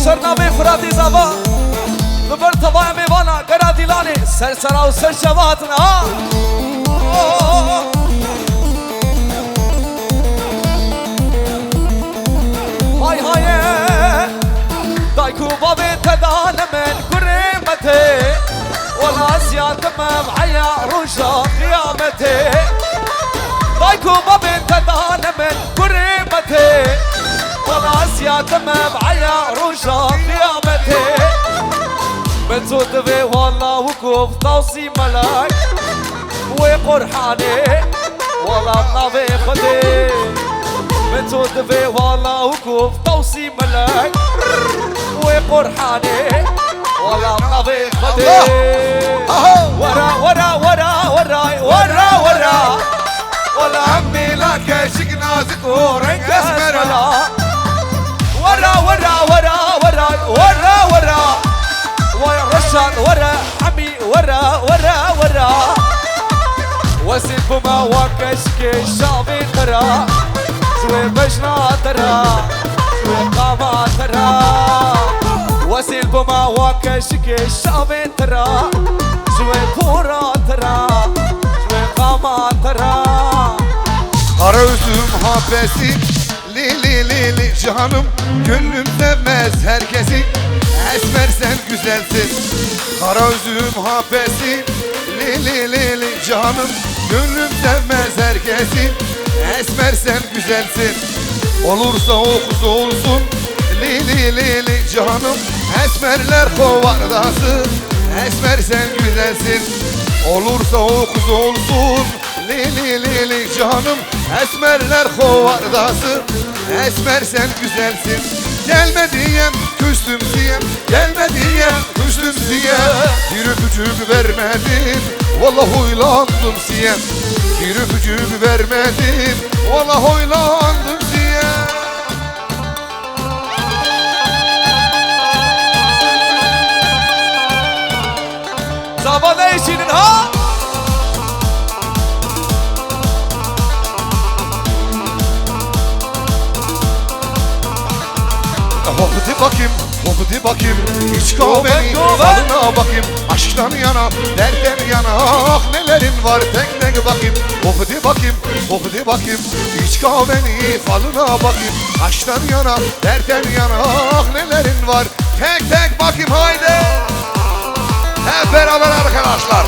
صرنا بفرادي زبا لبر طباع ميبانا قرا ديلاني سرسرا وسر شباتنا هاي دايكو بابي تدان من كريمتي ولا زيادة معايا رجا قيامتي دايكو بابي تدان من كريمتي ولا زيادة معايا رجا قيامتي بتزود في والله وقوف توصي ملاك وقرحاني والله نبي خدي بتزود في والله وقوف توصي ملاك وقرحاني والله نبي خدي ورا ولا عمي لك شكنا ذكورك اسمرا ورا رشاد ورا عمي ورا وسيب ما وكشك الشعبي ترى شوي بشنا ترى شوي قاما ترى وسيب ما وكشك الشعبي ترى شوي كورا ترى شوي قاما ترى Kara üzüm hapesi li canım gönlüm sevmez herkesi Esmer sen güzelsin Kara üzüm hapesi li canım gönlüm sevmez herkesi Esmer sen güzelsin Olursa o kız olsun li canım Esmerler kovardası Esmer sen güzelsin Olursa o kız olsun li canım Esmerler kovardası Esmer sen güzelsin Gelme diyem küstüm diyem Gelme diyem küstüm diyem Bir öpücük vermedin Vallahi huylandım diyem Bir öpücük vermedin Vallahi huylandım diyem Sabah işinin ha Vakti bakayım hadi bakayım iç kahveni falına bakayım. Aşktan yana derden yana ah nelerin var tek tek bakayım. Hadi bakayım hadi bakayım iç kahveni falına bakayım. Aşktan yana derden yana ah nelerin var tek tek bakayım haydi. Hep beraber arkadaşlar.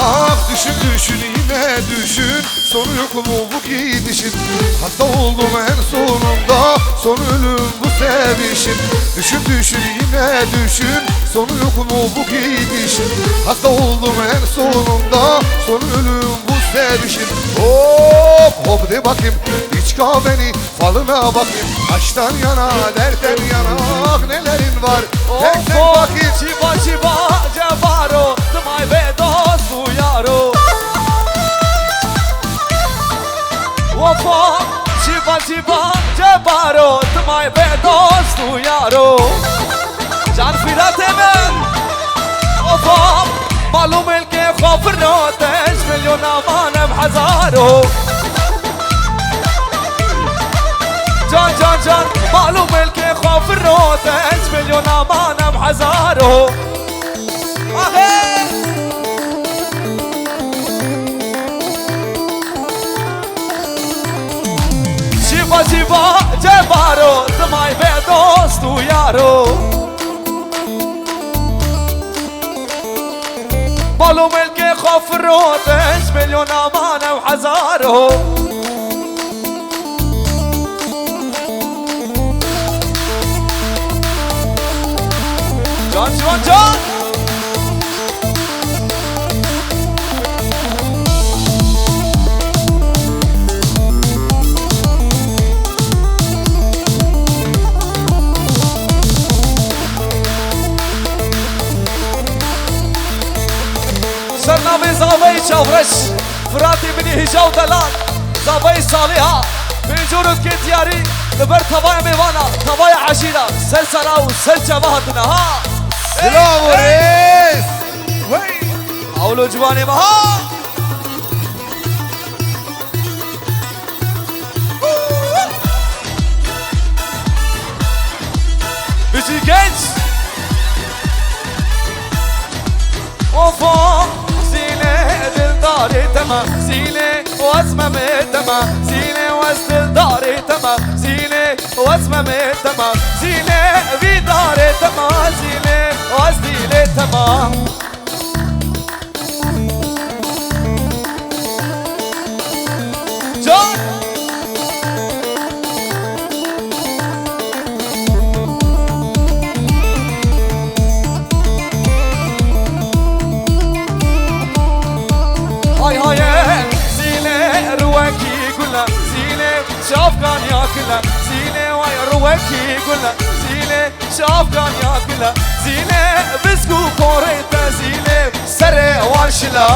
Ah düşün düşün yine düşün. Sonu yok mu bu gidişin? Hasta oldum en sonunda. Son ölüm bu sevişin. Düşün düşün yine düşün. Sonu yok mu bu gidişin? Hasta oldum en sonunda. Son ölüm bu sevişin. Hop hop de bakayım iç kahveni falına bakayım. Aşktan yana derden yana ah nelerin var tek tek bakayım. Şiva şiva cevaro tımay ve dostu yaro. Wafa şiva şiva cevaro tımay ve dostu yaro. Can firat emen Wafa malum elke khafrno tesh milyon amanem hazaro. جان جان جان معلوم الكي خوف الروتج مليون امانه بحزاره شيفا شيفا جبارو دماي بدوست ويارو معلوم الكي خوف الروتج مليون امانه بحزاره. جان جان جان سرنا بزاوي شاورش فراتي مني هجاو دلال زاوي صالحة من جورد كتياري لبر تبايا ميوانا تبايا عشيرة سلسلة وسلجبهتنا ها سلام ريس وي اولو جواني مها بيجي جنس اوفا زينة دلداري تما زينة واسمة متما زينة واسدلداري تما زينة واسمة متما زينة بداري تما زينة واسديلي تما. جان هاي هاي زينة رواكي كلها زينة شافقان يا كلها زينة واي رواكي كلها زينة شافقان يا كلها زينة بسكو كوريتا زينة سري وارشلا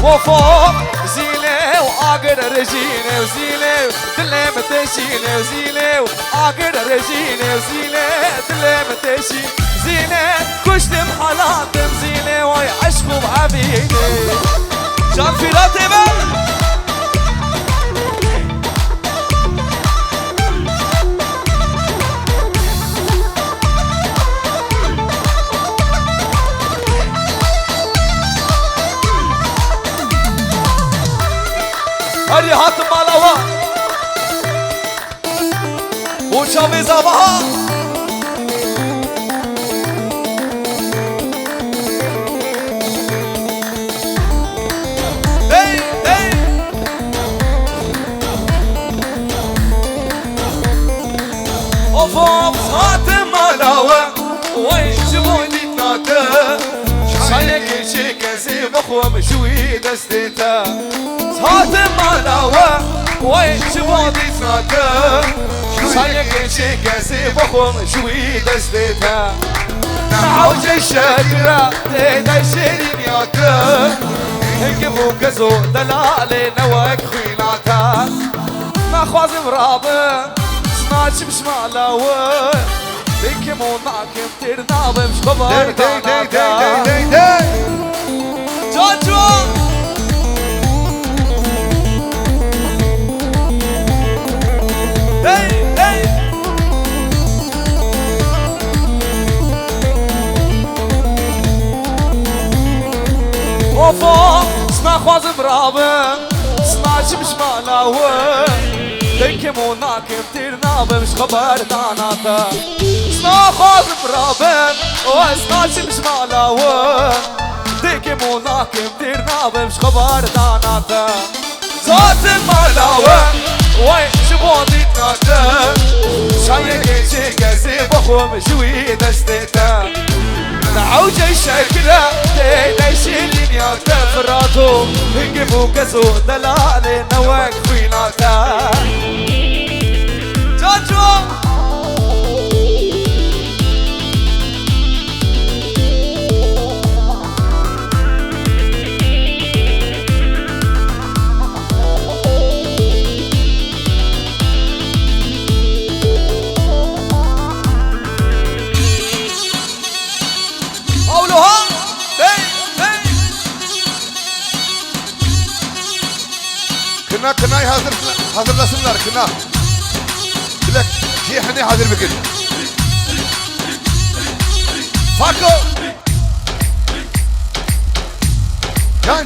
وفوق زينة وآقر رجينة وزينة دلم تشينة وزينة وآقر رجينة وزينة دلم تشي زينة كشتم حالاتم زينة وي عشقو بعبينة جان في راتبة هري هات مالوا وشافي زبها اي اي اوف هات مالوا وين جبوني تناته شايك شكزي بخوم شوي دستيتا صوت مالاوة وين شبابي ساتا شايك شكزي بخوم شوي دستيتا نعوج الشجرة تيدا شيرينياتا هنقفو كزو دلالي نواك خيناتا ما خوازم رابا سناش بشمالاوة بكمو ناكم ترنا بمش خبر داناتا جوجو وفوق سنا خوازم رابا سناش بشمالاوة بكمو ناكم ترنا بمش خبر داناتا سنا خوازم رابا وسناش بشمالاوة بكمو ناكم ترنا بمش خبر داناتا صوت مالاوة وين شبوطي تناتا شايك شكزي بخوم شوي دستيتا نعوج الشكلة تيدا شيلين يا تفراتو هنقفو كزو دلالي نواك فيناتا جوجو كنا حاضر لسنار كنا لك شي حني حاضر بكل فاكو جان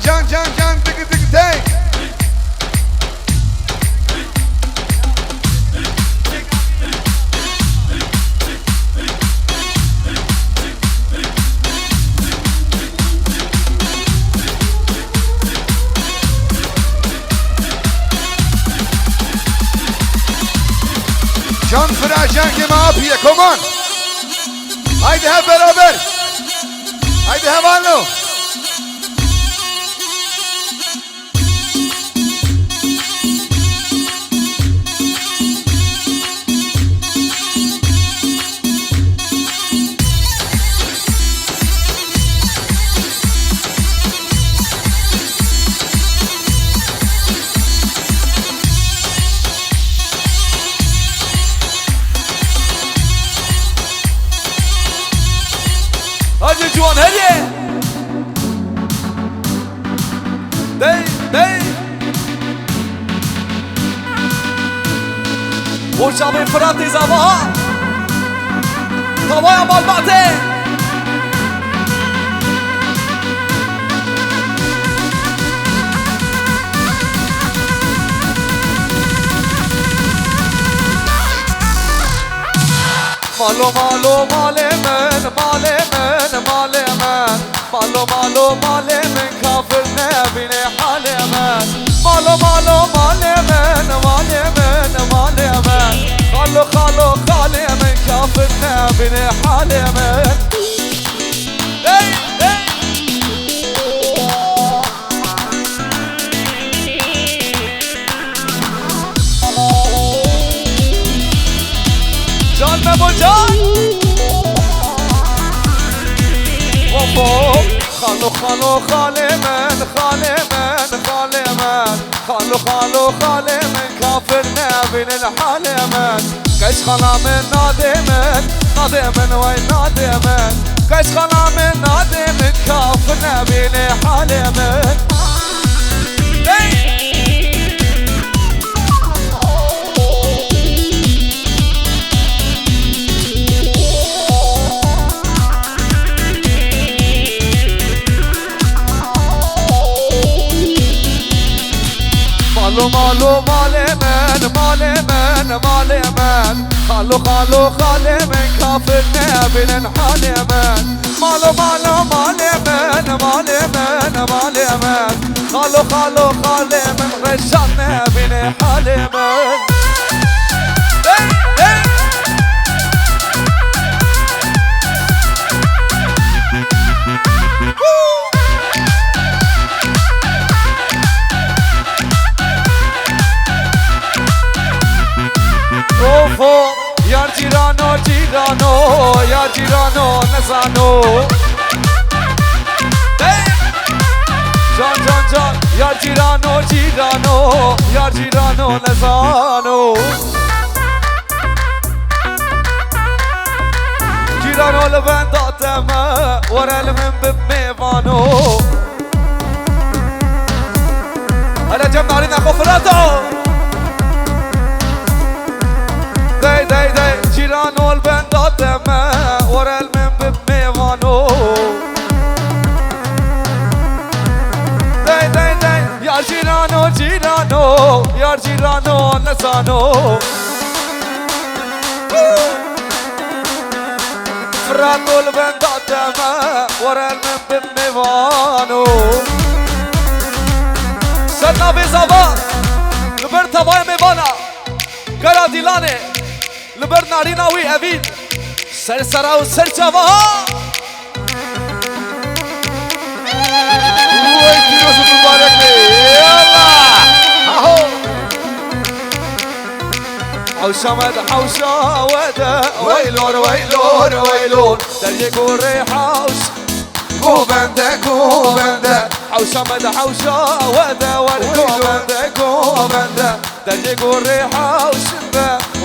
دق تاي جان فراجان كما أبيه كمان هايدي ها برابر هايدي ها بالو هاجي جوان هدي دي وشابي فراتي زباها طوايا بالبعتي مالو مالو مالي من مالي من مالي من مالو مالو مالي من كافرنا بني حالي من مالو مالو مالي من مالي من مالي من خالو خالو خالي من كافرنا بني حالي من جان مبو جان وفوق خالو خالو خالي من خالي من خالي من خالو خالو خالي من كافرنا بين الحالي من كيش خلا من نادي من وين نادي من كيش خلا من نادي من كافرنا بين الحالي من مالو مالو مالي من مالي من مالي من خالو خالو خالي من كافرنا بين الحالي من مالو مالو مالي من مالي من مالي من خالو خالو خالي من رجعنا بين الحالي من جيرانو نزانو جان جان جان يا جيرانو جيرانو يا جيرانو نزانو جيرانو لبندا تما ورا المن بميفانو هلا جمع علينا خفراتو داي داي داي جيرانو البندا تما ورا المن بميفانو داي داي داي يا جيرانو جيرانو يا جيرانو نسانو فراتو البندا تما ورا المن بميفانو سرنا بزاوات لبر تباي ميفانا قرا ديلاني لبر نارينا وي أبين سر سرا وسر جوا ويديروس مبارك يلا اهو حوشة مد حوشة ودا ويلون ويلون ويلون تجيكو ريحوش كوبندا كوبندا حوشة مد حوشة ودا والكوبندا كوبندا تجيكو ريحوش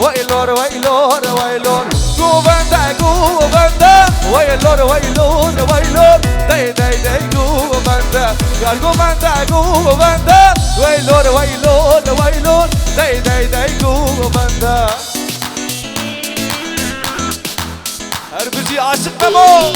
ويلون ويلون ويلون كوبندا كوبندا ويلون ويلون ويلون داي داي داي كوبندا يا كوبندا كوبندا ويلون ويلون ويلون داي داي داي كوبندا هربجي عاشق نمو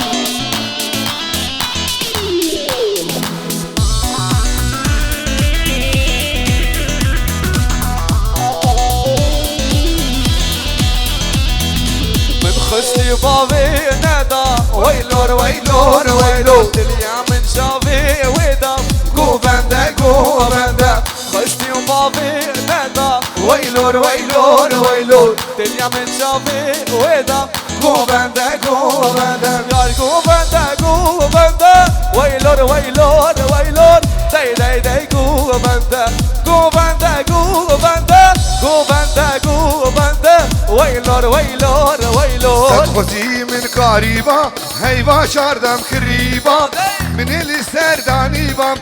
خستي بابي ندا ويلور ويلور ويلور دنيا من شافي ودا كوبندا كوبندا خستي بابي ندا ويلور ويلور ويلور دنيا من شافي ودا كوبندا كوبندا يا كوبندا كوبندا ويلور ويلور ويلور داي داي داي كوبندا كوبندا كوبندا كوبندا كوبندا ويلور ويلور ويلور صدقتي من قريبة هيبا شاردم خريبة من اللي سردانيبة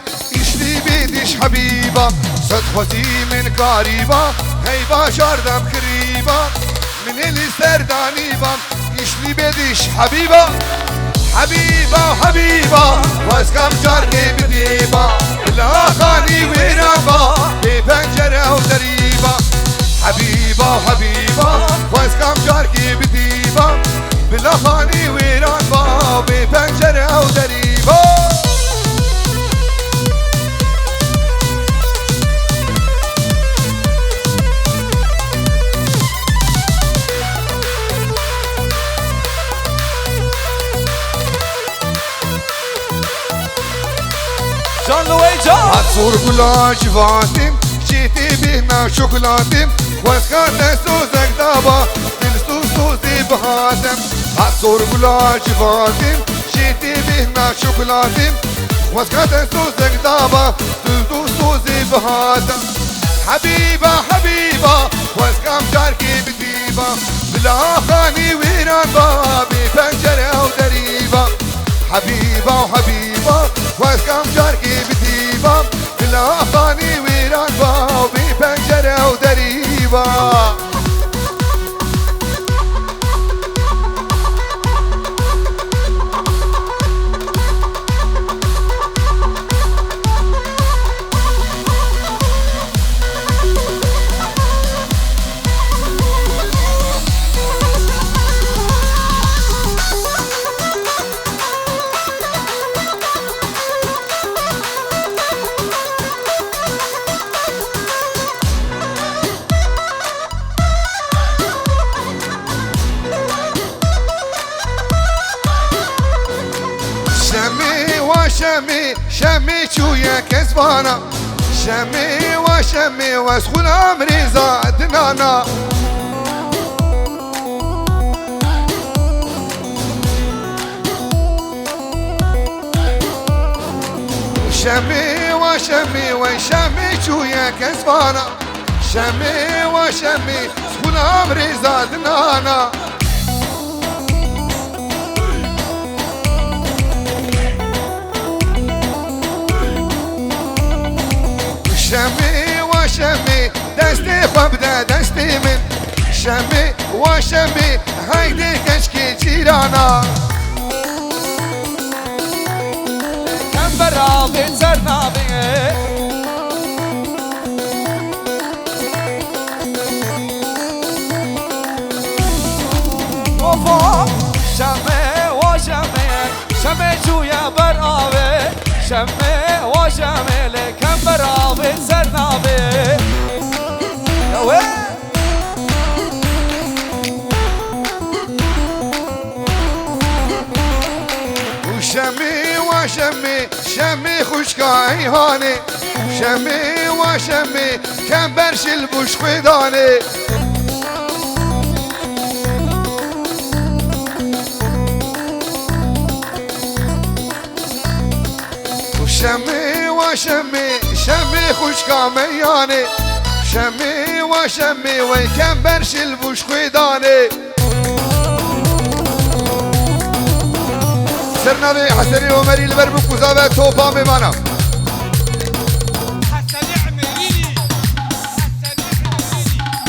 إشلي بيديش حبيبة صدقتي من قريبة هيبا شاردم خريبة من اللي سردانيبة إشلي بيديش حبيبة حبيبة وحبيبة واسكم جاركي بديبة لا خاني ويرابة ببنجرة وزريبة حبيبة وحبيبة واسكم جاركي بديبة بلا خاني ويرابة ببنجرة وزريبة جان لوي جان عصور كلها جفاتم جيتي بهنا شوكولاتم واسكات سوزك دابا تلسو سوزي بهاتم عصور كلها جفاتم جيتي بهنا شوكولاتم واسكات سوزك دابا تلسو سوزي بهاتم حبيبة حبيبة واسكام جاركي بديبة بلا خاني ويران بابي بنجرة ودريبة حبيبة وحبيبة واسكام جاركي بديبة بلا خاني ويران بابي بنجرة ودريبة شمي شمي شوية كسبانة شمي وشمي واسخن عمري زادنانا شمي وشمي وشمي شوية كسبانة شمي وشمي اسخن عمري زادنانا وشمي دستي خبده دستي من شمي وشمي هيدي كشكي جيرانا كم برافي سرنابي وفوق شمي وشمي شمي جويا برافي شمي وشمي لكم برافي سرنابي يا وين وشمي وشمي شمي خوشكاي هاني شمي وشمي كم برش البوش خداني وشمي وشمي شمي خوشكا مياني شمي وشمي وكم برش البوش خداني سرنبي حسني عمري البربك وزابة توبا ممانا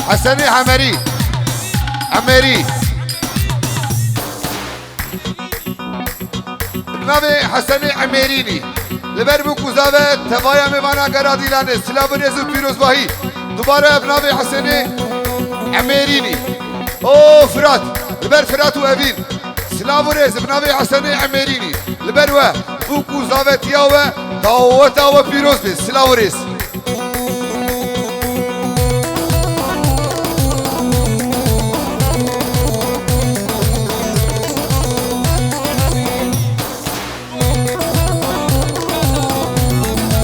حسني عمري عمري نبي حسني عمريني البربك وزابة تبايا ممانا قرادي لاني سلاب ريزو بيروز باهي دوباره ابنبي حسني عمريني او فرات البر فرات وابين سلافوريز ابنبي حسني عمريني البروه بوكو زاوت ياوه داوتا وبيروز بي سلافوريز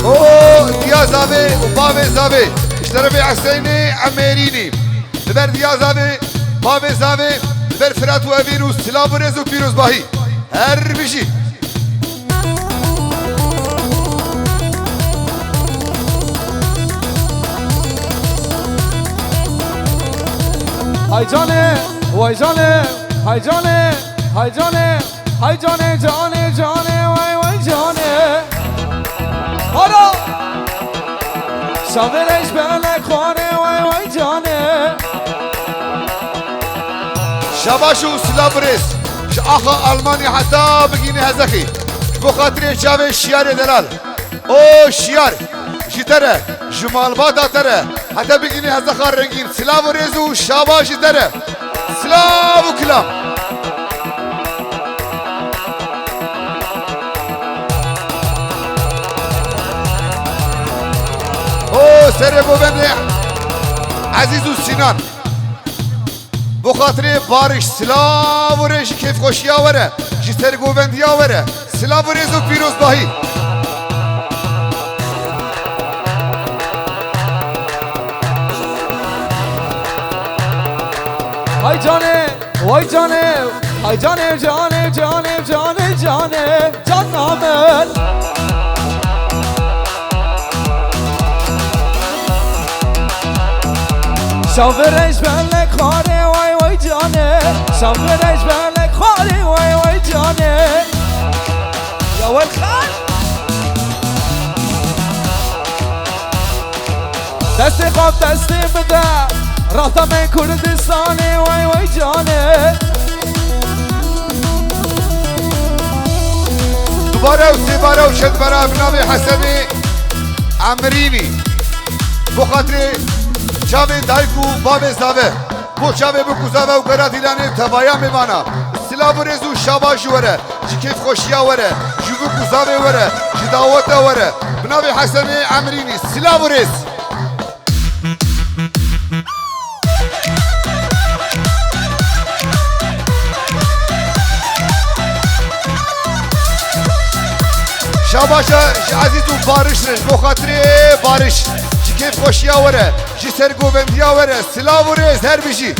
او ديا زاوي وبابي زاوي اشتربي حسني عمريني البر ديا زاوي بابي زاوي بر فرات و ویروس سلام و رز و پیروز باهی هر بشی های جانه وای جانه های جانه های جانه های جانه جانه جانه وای وای جانه آرا شاورش بله خانه وای وای جانه شباشو سلابريس اخا الماني حتى بقيني هزخي بو خاطري شاوي شيار دلال او شيار جتره جمال بادا تره حتى بقيني هزخار رنگين سلابريس و شاباش تره سلام و كلام او سر بوبند عزيز سينان بو خاطر بارش سلاو و ریش کیف خوشی آوره جی سرگوبندی آوره سلاو و ریز و پیروز باهی های جانه وای جانه های جانه جانه جانه جانه جانه جان نامل شاورش بله خانه وای وای جانه شاورش بله خانه وای وای جانه یا وای خان دست خواب دست بده راه من کردستانه وای وای جانه دوباره و سیباره و شد برای ابنام حسنی عمرینی بو خاطر چاوی دایکو باب زاوه بو چاوی بو کوزاوه و گرا دیلانه تبایا میمانا سلام و رزو شاباش وره جی کیف خوشیا وره جی بو کوزاوه وره جی دعوت وره بنابی حسنی عمرینی سلام و رز شاباش عزیز و بارش رش بو خاطر بارش جی کیف خوشیا وره جی سرگوبندیا وره سلام و رز هر بشی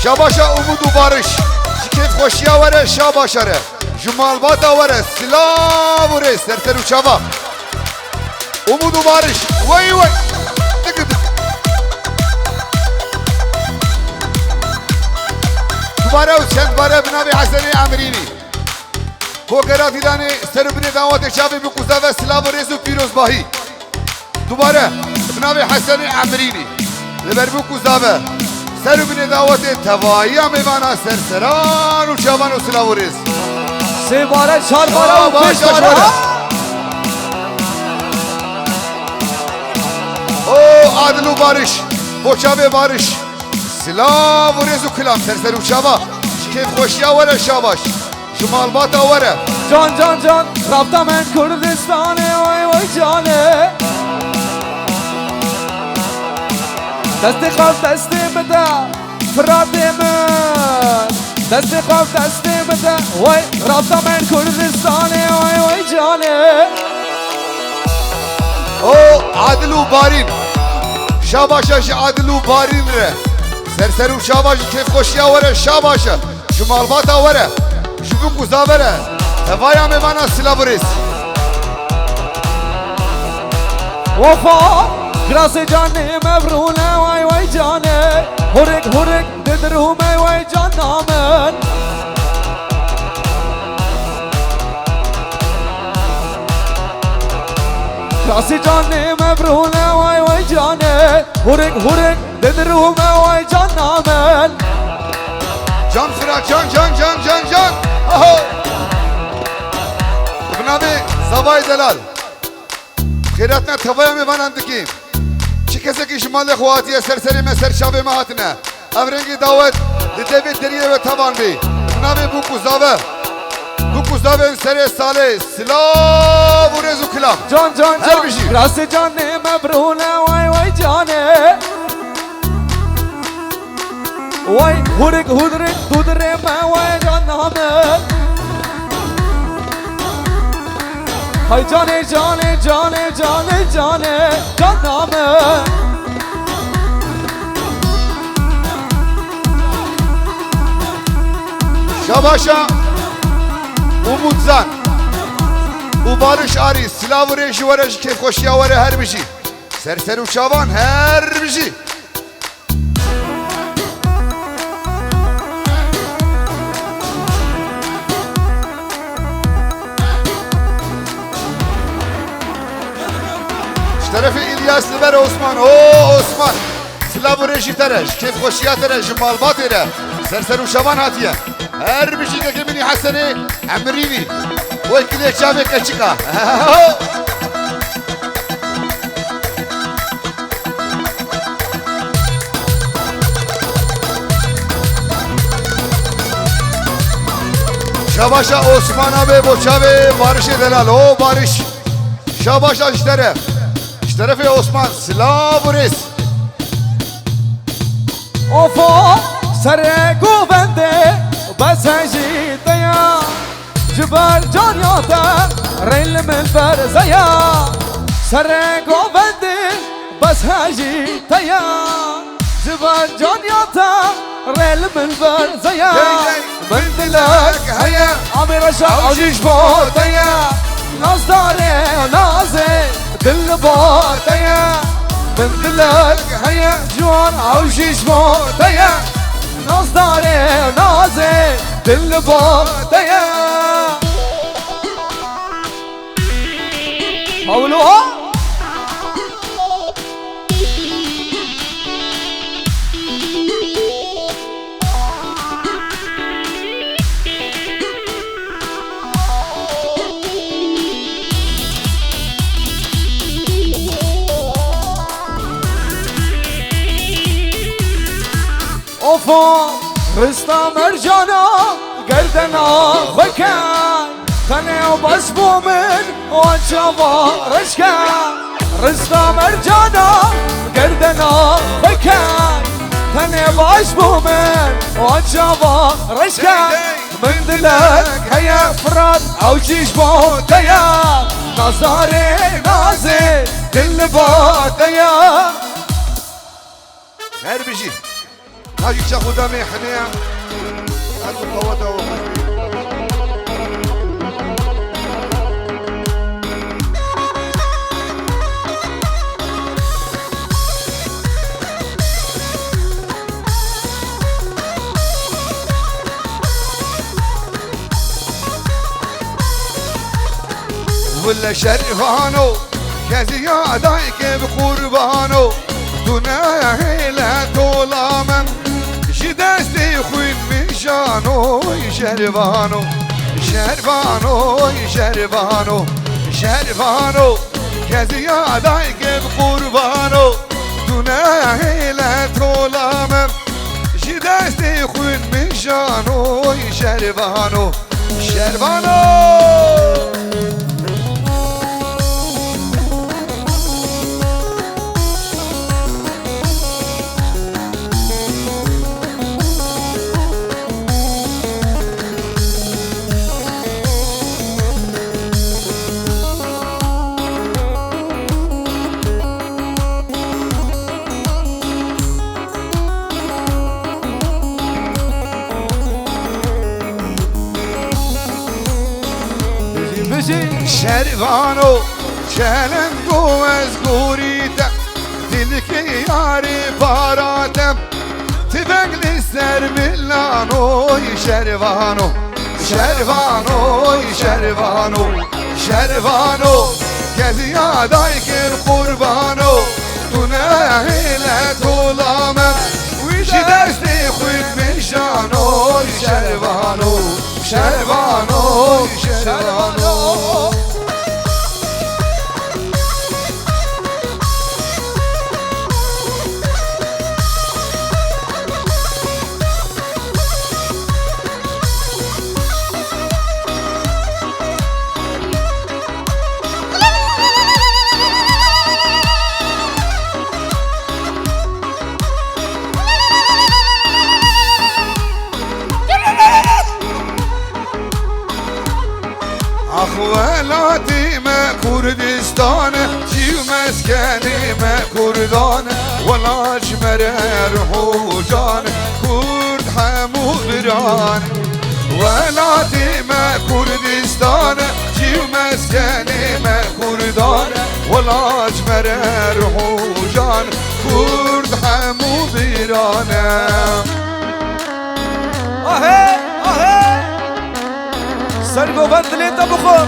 شاباشا امود و بارش جی کیف خوشیا وره شاباشا ره جمال بادا وره سلام و رز سرتر و چاوا امود و بارش وی وی دوباره و چند باره بنابی حسنی امرینی بوکراتی دانی سر بنی دعوت شابی بکوزا و سلاو و رزو پیروز باهی دوباره بنابی حسنی امرینی لبر بکوزا و سر بنی دعوت توایی میوانا سرسران و چابان و سلاو و رز سه باره چهار باره و پنج باره او عادل و بارش بوچابه بارش سلاو و رز و کلام سرسر و چابا کیف خوشی آوره شاباش شمال بات آوره جان جان جان رفتم من کردستانه وای وای جانه دست خواب دست بده فرات من دست خواب دست بده وای رفتم من کردستانه وای وای جانه او عادل و بارین شاباشش عادل و بارین ره سرسر و شاباش کیف خوشی آوره شاباشه شمال بات آوره شبو گزاوره هوایا میوانا سلابریس وفا گراس جانه مبرونه وای وای جانه هرک هرک ددرومه وای جان نامن گراس جانه مبرونه وای وای جانه هرک هرک ددرومه وای جان نامن جان فرا جان جان جان جان جان اهو بنابی زبای دلال خیراتنا توایا میوانند کیم چی کسی که شمال خواهاتی سرسری من سرشاب مهاتنه افرنگی دعوت دیده دریه و توان بی بنابی بو کوزاوه سر ساله سلاو و رزو کلام جان جان هر جان بشی. گراس جانه مبرونه وای وای جانه وای هرک هدرک دودرمه وای جان نامن های جانه جانه جانه جانه جانه جان نامه شاباشا umutsan bu barış ari silah reji var ki koşuya var her bir şey serseri uçavan her bir şey şu tarafı İlyas Liber Osman o Osman silah reji tereş keyf koşuya tereş malbat ere serseri uçavan hatiye her bir şey ki beni Hasan'ı emrini o ikili çabe kaçıka Şabaşa Osman abi Boçavi Barış Delal o Barış Şabaşa işterefi Osman Silavuris Ofa sere guvende بسجي طيا جبال جانياتا ريل من فرزيا سرق وبندي بس هاجي طيا جبال جانياتا ريل من فرزيا من دلك هيا عمي رشا عجيش بوطيا ناس داري ونازي دل بوطيا من دلك هيا جوان عجيش بوطيا ناز داره نازه دل باده قولوها اوفا رستا مرجانا گردنا خوکن تنه و بس بومن و چوا رشکن رستا مرجانا گردنا خوکن تنه باش بومن و چوا رشکن من دلک هیا فراد او چیش بودیا نازاره نازه دل بودیا her bir şey هاجي تاخذ دمي حنيا هذا قوته وقلبي ولا شرفانو كزيا دايك بقربانو دنيا هيلا طولامن جدستي خوين من شانو شرفانو شرفانو شرفانو شرفانو كزيا دايك بقربانو دنيا هيلا طولامن جدستي خوين من شانو شرفانو شرفانو شرفانو شلن قوز قوريتا تلك ياري باراتم تبقلي سر ملانو شرفانو شرفانو شرفانو شرفانو كذيا دايك القربانو دنا هيلا طولامم شدستي خويت من شانو شرفانو شرفانو شرفانو أخوالاتي ما كردستان جيو مسكني ما كردان ولا جمر رحوجان كرد حمو بران ولاتي ما كردستان جيو مسكني ما كردان ولا جمر رحوجان كرد حمو بران آهه آهه سرگوبند لیتا بخور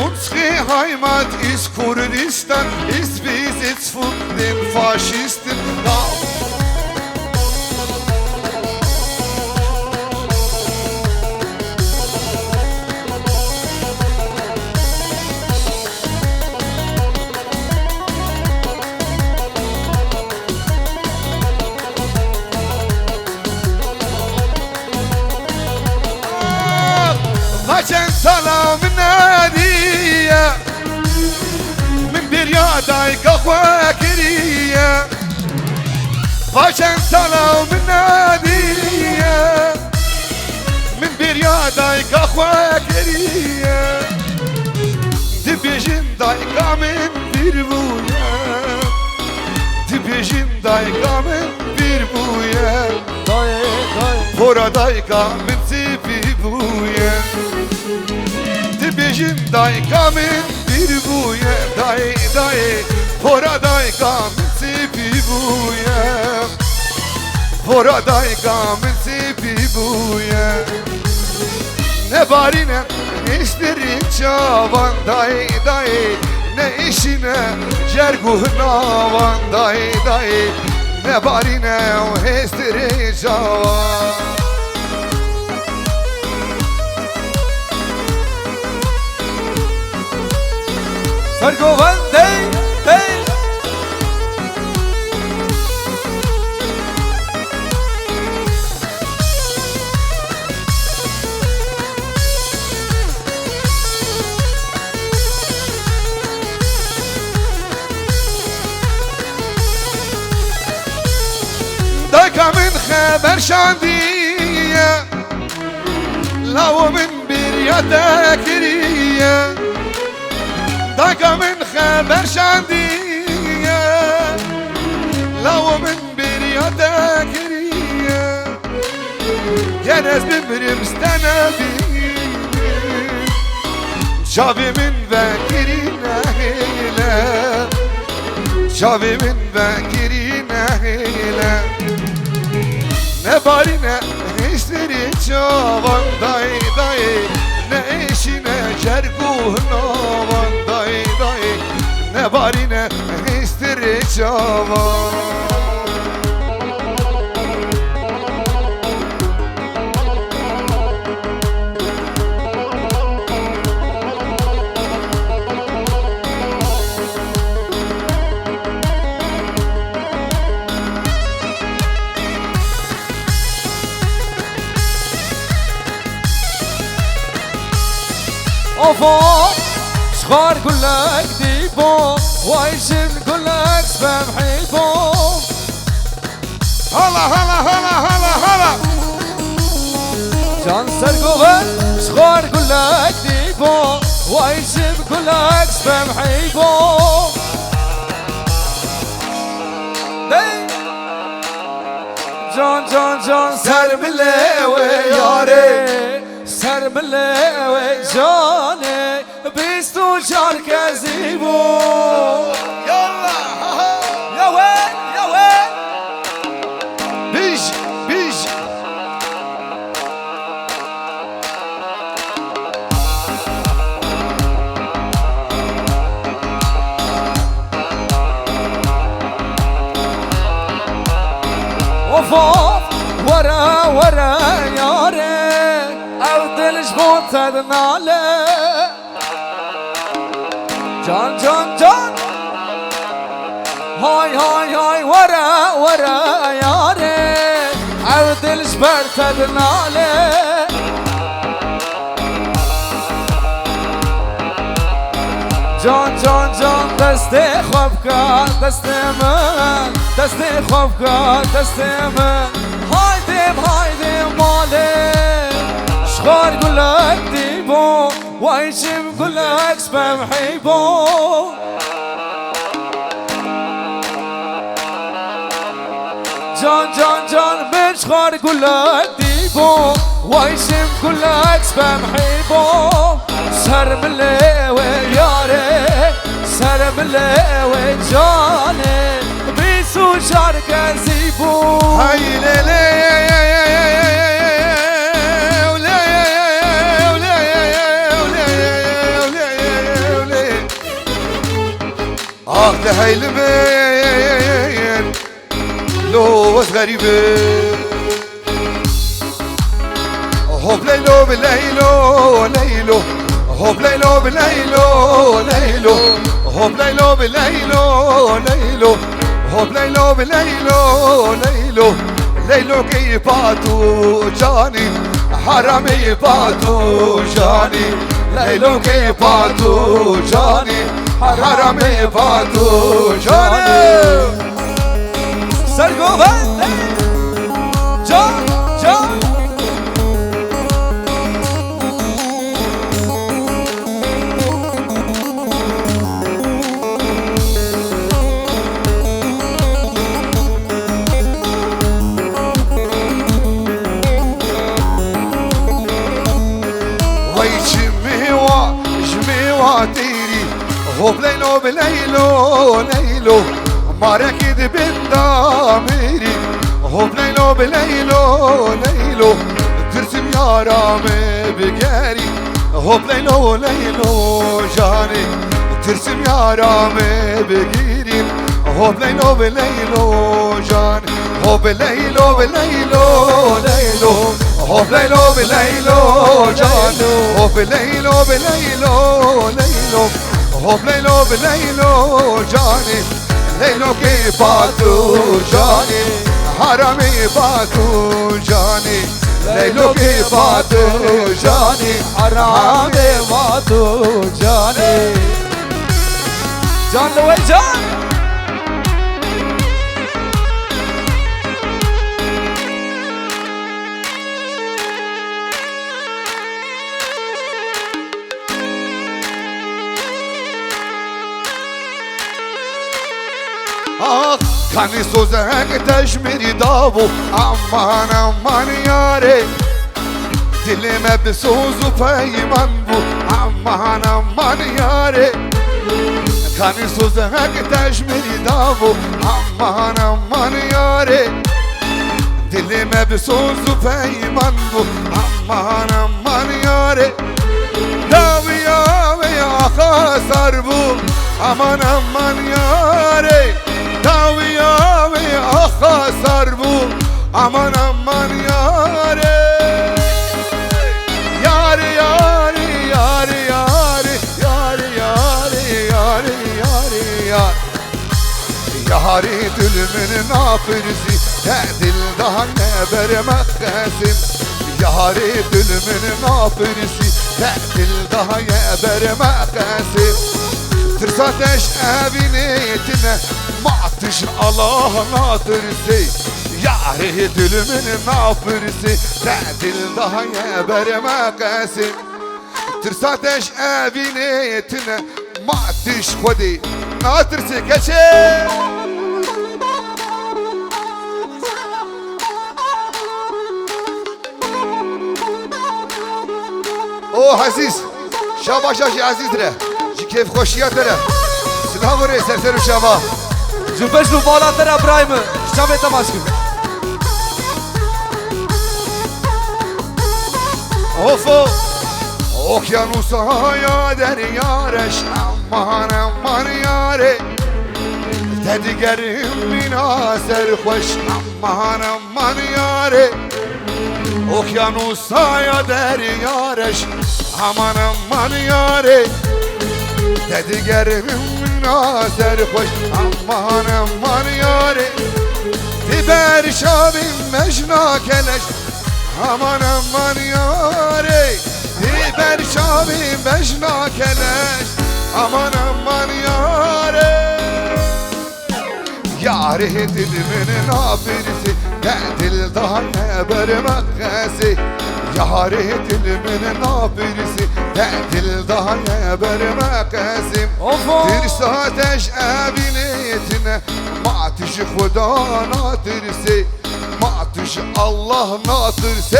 Unsere Heimat ist Kurdistan, ist Besitz von den Faschisten. Kaçen salam nadiye من بريادك اخواكريه Kaçen salam nadiye من بريادك اخواكريه Dibijin dayka min bir buya Dibijin dayka min bir buya Pora dayka min sipi buya Dibijin dayka min bir buya Day day Pora dayka min sipi buya Pora dayka min sipi buya Ne barine ne işlerin çavan day day Ne işine cerguhnavan day day Ne barine o hestiri çavan سرگوبند دی دی دايكا من خبر شاندية لو من بريا كريه دايكا من خبر شاندية لو من بريا كريه جنز بمرم استنبي جاوی من وکری نهیله جاوی من وکری نهیله نباری نه هیستری چاوان دای دای نه ایشی نه جرگوه ناوان دای دای نباری نه هیستری چاوان أوفا شخار قولك ديبو وايشم قولك سبب حيبو هلا هلا هلا هلا هلا جان سرقوبن شخار قولك ديبو وايشم قولك سبب حيبو جان جان جان سر ملوي ياري سر ملوي جاني بيستو شارك زيبو يلا يا وين يا وين بيج بيج وفوق ورا ورا ياري أرض الجبوت تدنالي جان جان جان هاي هاي هاي ورا ورا ياري أرض الجبر تدنالي جان جان جان دستي خوبك دستي من دستي خوبك دستي من هايدي مالي شخار قولك ديبو وايشم قولك سبب حيبو جان جان جان من شخار قولك ديبو وايشم قولك سبب حيبو سر ملوي ياري سر ملوي جاني بيسو شارك زيبو هاي ليلي ده هاي البين لو بس غريبة هوب ليلو بليلو ليلو هوب ليلو بليلو ليلو هوب ليلو بليلو ليلو هوب ليلو بليلو ليلو ليلو كي باتو جاني حرامي باتو جاني ليلو كي باتو جاني حرامي باتو جاني سرقوبن جان جان تيري هوب ليلو بليلو ليلو ماركد بالداميري هوب ليلو بليلو ليلو ترسم يا رامي بقاري هوب ليلو ليلو جاني ترسم يا رامي بقيري هوب ليلو بليلو جاني هوب ليلو بليلو ليلو هوب ليلو بليلو جاني هوب ليلو بليلو ليلو هوب ليلو بليلو جاني ليلو كي باتو جاني حرامي باتو جاني ليلو كي باتو جاني حرامي باتو جاني جان لوي جان كاني سوزك تجمري دابو امان امان ياري دلي ما بسوزو فايمان بو aman aman yare Kani suzak teşmiri davu aman aman yare Dilime bir sözü peyman bu aman aman yare Daviya ve akasar bu aman aman yare Daviya ve akasar bu aman aman yare Yare yare yare yare yare yare yare yare yare Yari dülümün nafirisi Dil daha ne vermek kesim Yari dülümün nafirisi Dil daha ne vermek kesim Tırsateş eviniyetine Matış Allah'ına tırsi Yari dülümün nafirisi Dil daha ne vermek kesim Tırsateş eviniyetine Matış kodi Natırsi geçe O Aziz Şabaşaşı Aziz're Keyf خوشیاتره سلام ره سرسر شما جوبش رو بالاتر ابراهیم شبه تماس کن Ofo Okyanusa deryarış aman aman yare Tedigerim bina serhoş aman aman yare Okyanusa deryarış aman aman yare Tedigerim bina serhoş aman aman yare Diber şabim mecna keleş aman aman yare Diber şabim mecna keleş aman aman yare Yare dilimin nafirisi Dil daha ne bermekkesi Yare dilimin nafirisi Dil daha ne bermekkesim Tirsateş eviniyetine Matişi Huda natırsi Matişi Allah natırsi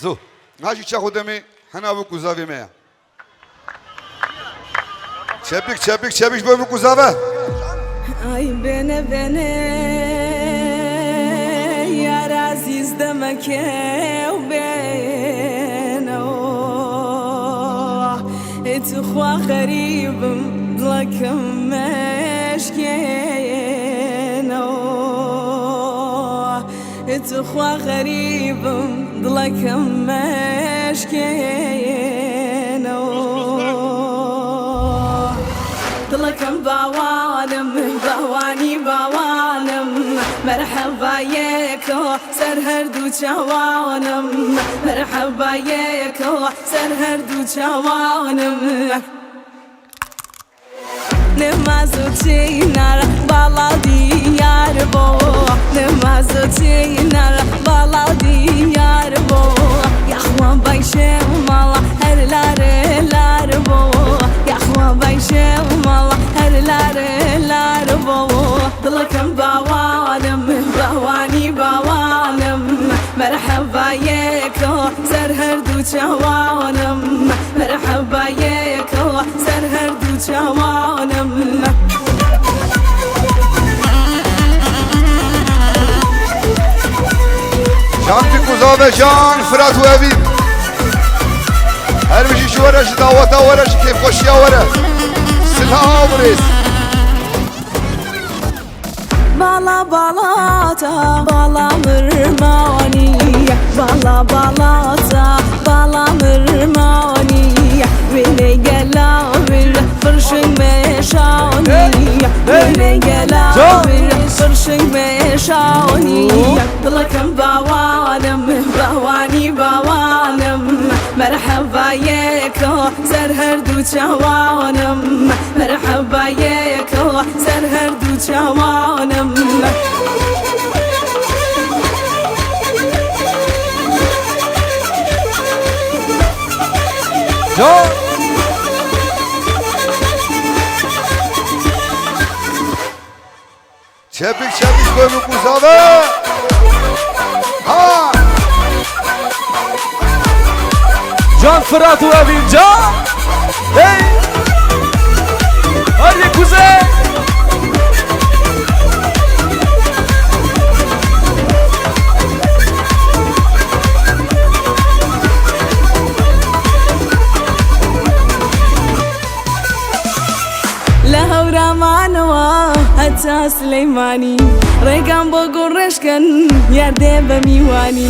Zo Naci çahudemi Hanavu kuzavime ya Çepik çepik çepik böyle kuzave Ay bene bene Yar aziz demek bene اتخوا غريب ضلك مشكينا اتخوا غريب ضلك مشكينا ضلك بوانم بواني بوانم مرحبا ياكو سر هردو جوانم مرحبا ياكو سر هردو جوانم نمازو تينار بالا ديار بو نمازو تينار بالا ديار بو يخوان بايشه مالا هرلار بو يخوان بايشه مالا هرلار بو ضلكم بوانم بواني بوانم مرحبا ياكو سر هردو جوانم مرحبا ياكو سر هردو جوانم Can Pikuza ve Can Fırat ve Evin her bir şey şu var, şu davata var, şu keyif koşuya var. Selam reis. Bala balata balamırmani Bala balata balamırmani Vene gelavir fırşın meşani Vene gelavir fırşın meşani Dılakım bavanım bavani bavanım Merhaba yeko serherdu çavanım Merhaba yeko serherdu çavanım John! Çepik çepik böyle kuzave. Ha! جان فرات وابين جان هي هاي كوزي لهورا معنوا حتى سليماني ريقان بوغو رشكن ياردي بميواني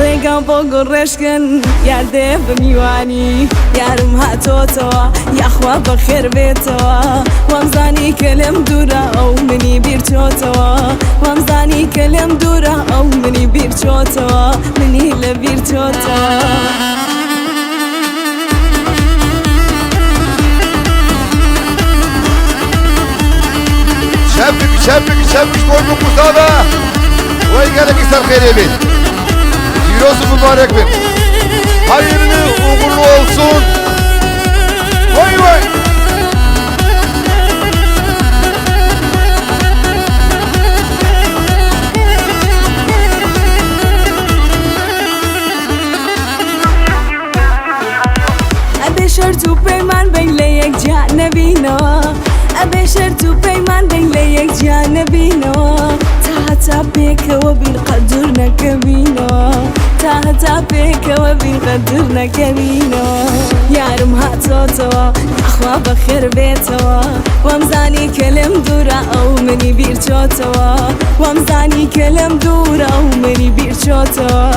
ريقان بوغو رشكن ياردي بميواني يارم هاتوتوا يا اخوا بخير بيتوا وامزاني كلم دورا او مني بيرتوتوا وامزاني كلم دورا او مني بيرتوتوا مني لبيرتوتوا شبك شوي بقصابة ويقالك يسار خير بين فيروز مبارك بين hayırlı uğurlu olsun vay vay أبي شرط وبيمان بين ليك جانبينا أبي شرط وبيمان بين ليك جانبينا تاتا بيك وبين قدرنا كبينا تاتا بيك وبين قدرنا كبينا يارم هاتوتوا أخوا بخير بيتوا وامزاني كلم دورا أو مني بيرتوتوا وامزاني كلم دورا أو مني بيرتوتوا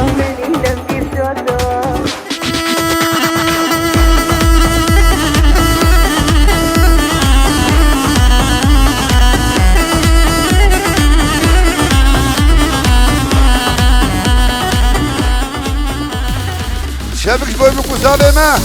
شبك شوي بقصابة ما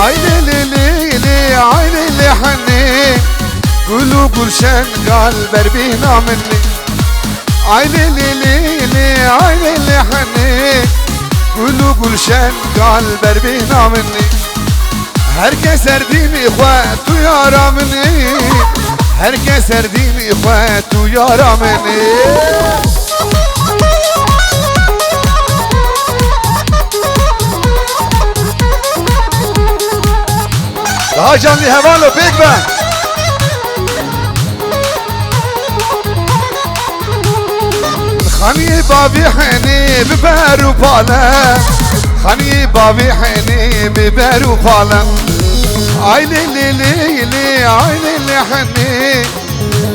عيني ليلي عيني اللي حني قولوا قرشان قال بربينا مني عيني ليلي عيني اللي حني قولوا قرشان قال بربينا مني هركا سرديني اخوات ويارا مني هركا سرديني اخوات ويارا مني daha canlı hevalı Big Bang خاني بابي حني ببارو بالا خاني بابي حني ببارو بالا عيني ليلي عيني اللي حني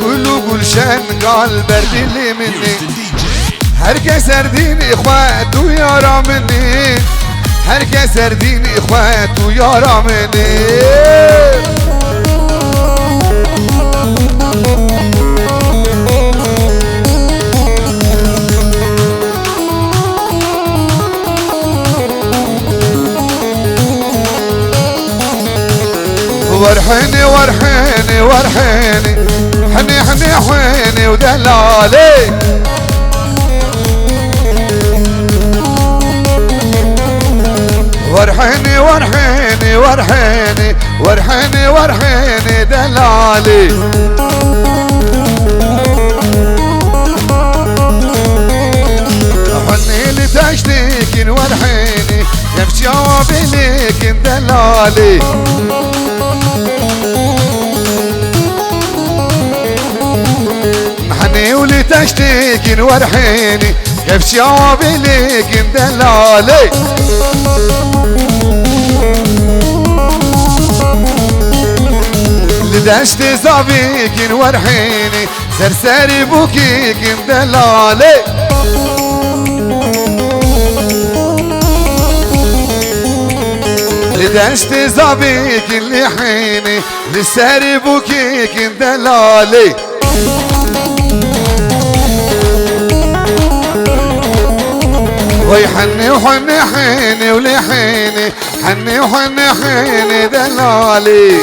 قولوا قلشان قال برد اللي مني هركا سرديني اخوات ويارا مني هركا سرديني اخوات ويارا مني ورحيني ورحيني ورحيني حني حني حويني ودلالي ورحيني ورحيني ورحيني ورحيني ورحيني دلالي حني اللي تشتكي ورحيني يمشي جوابي ليك دلالي محني ولي تشتكي ورحيني كيف جوابي ليك دلالي لدشت صابيك ورحيني سرساري بوكيك دلالي لدشت صابيك اللي حيني لساري بوكيك دلالي ويحني وحني حيني ولحيني حني وحني حيني دلالي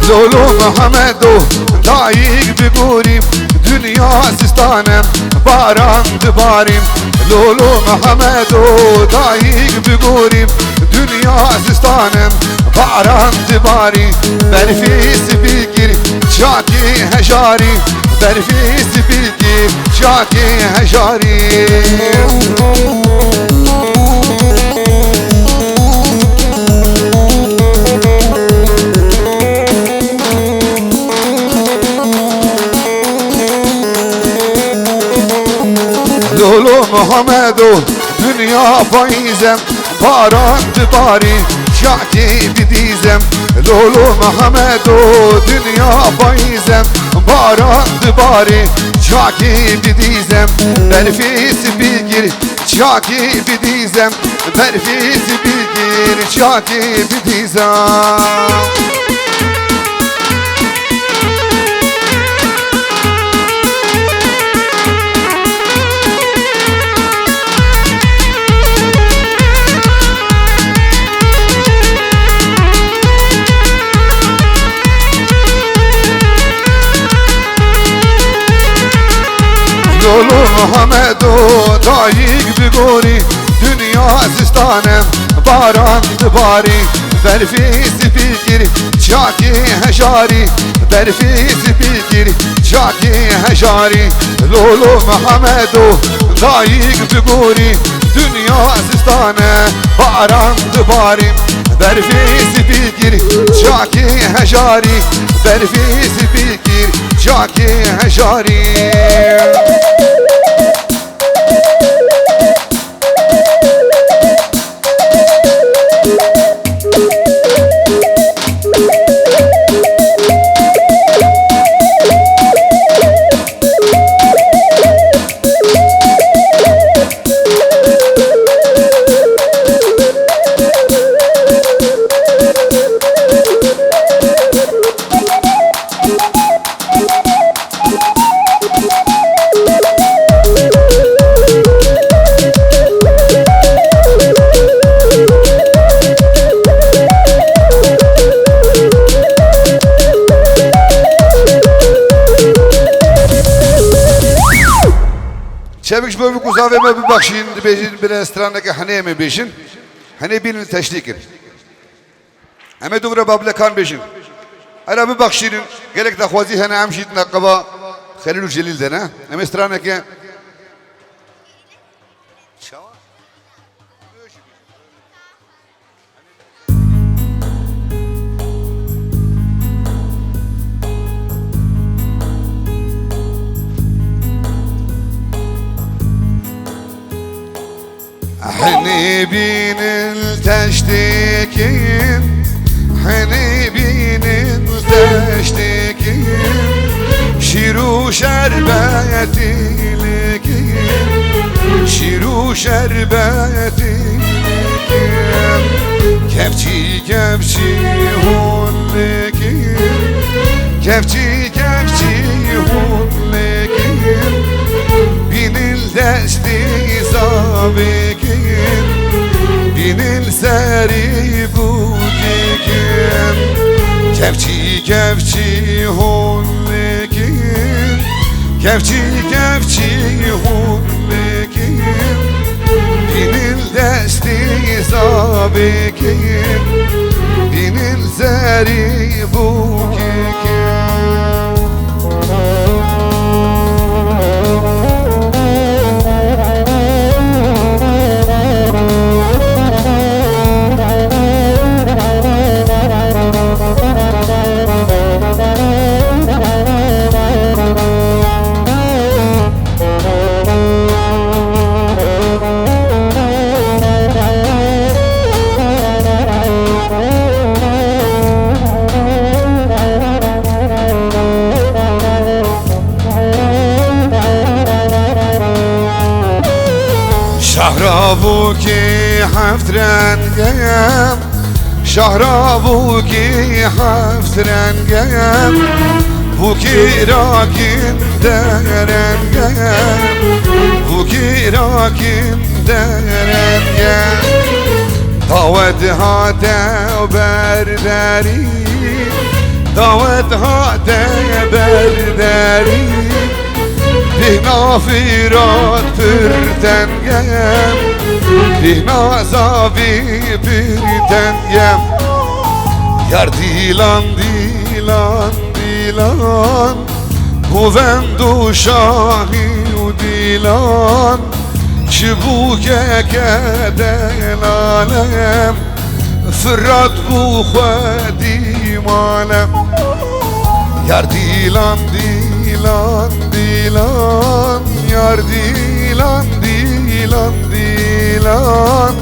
لولو محمدو دایگ بگوریم دنیا سیستانم باران دباریم لولو محمدو دایگ بگوریم دنیا سیستانم باران دباری برفیس بگیر چاکی هجاری برفیس بگیر چاکی هجاری لولو محمدو دنیا پاییزم باران دباری شاکی بدیزم لولو محمدو دنیا پاییزم باران دباری شاکی بدیزم برفیس بگیر شاکی بدیزم برفیس بگیر شاکی بدیزم لولو محمدو دایگ بگوری دنیا زستانم باران دباری برفیس بگیر چاکی هجاری برفیس بگیر چاکی هجاری لولو محمدو دایگ بگوری دنیا زستانم باران دباری برفیس بگیر چاکی هجاری برفیس بگیر چاکی هجاری شبكش بابي كوزافي ما ببخشين بيجين بلا استرانا كحنيه ما بيجين حنيه بين التشتيكن اما دوبرا بابلا كان بيجين انا ببخشين قالك تخوازي هنا امشي تنقبا خليلو جليل دنا اما استرانا كي حني بين التشتكين حني بين التشتكين شيرو شرباتي لكين شيرو شرباتي لكين كفشي كفشي هون لكين كفشي كفشي هون لكين بين الدشتي صابكين بين الساري بوكيكين كفشي كفشي هون لكين كفشي كفشي هون لكين بين الدشتي صابكين بين الساري بوكيكين شهرابوكي حفتران قيام شهرابوكي حفتران قيام بوكي راكن دارن قيام بوكي راكن دارن قيام طاود هاتا وبرداري دعوتها برداری بهنا فیراد پرتنگم بهنا زاوی پرتنگم یار دیلان دیلان دیلان بوند و شاهی و دیلان چبوکه که دلالم فراد بو خودی مالم یار دیلان دیلان دیلان یار دیلان دیلان دیلان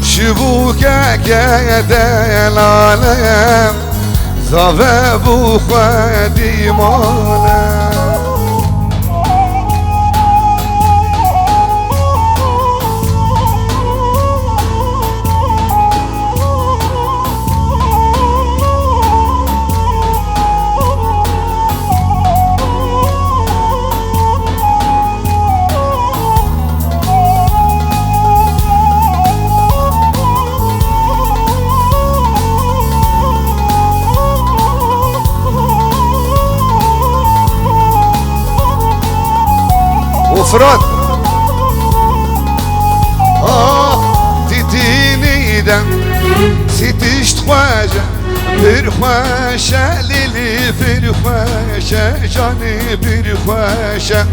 شبوکه که دلالم زاوه بو خودی مالم فراد تدينيدم سيتشت خواجة برخواشة ليلي برخواشة جاني برخواشة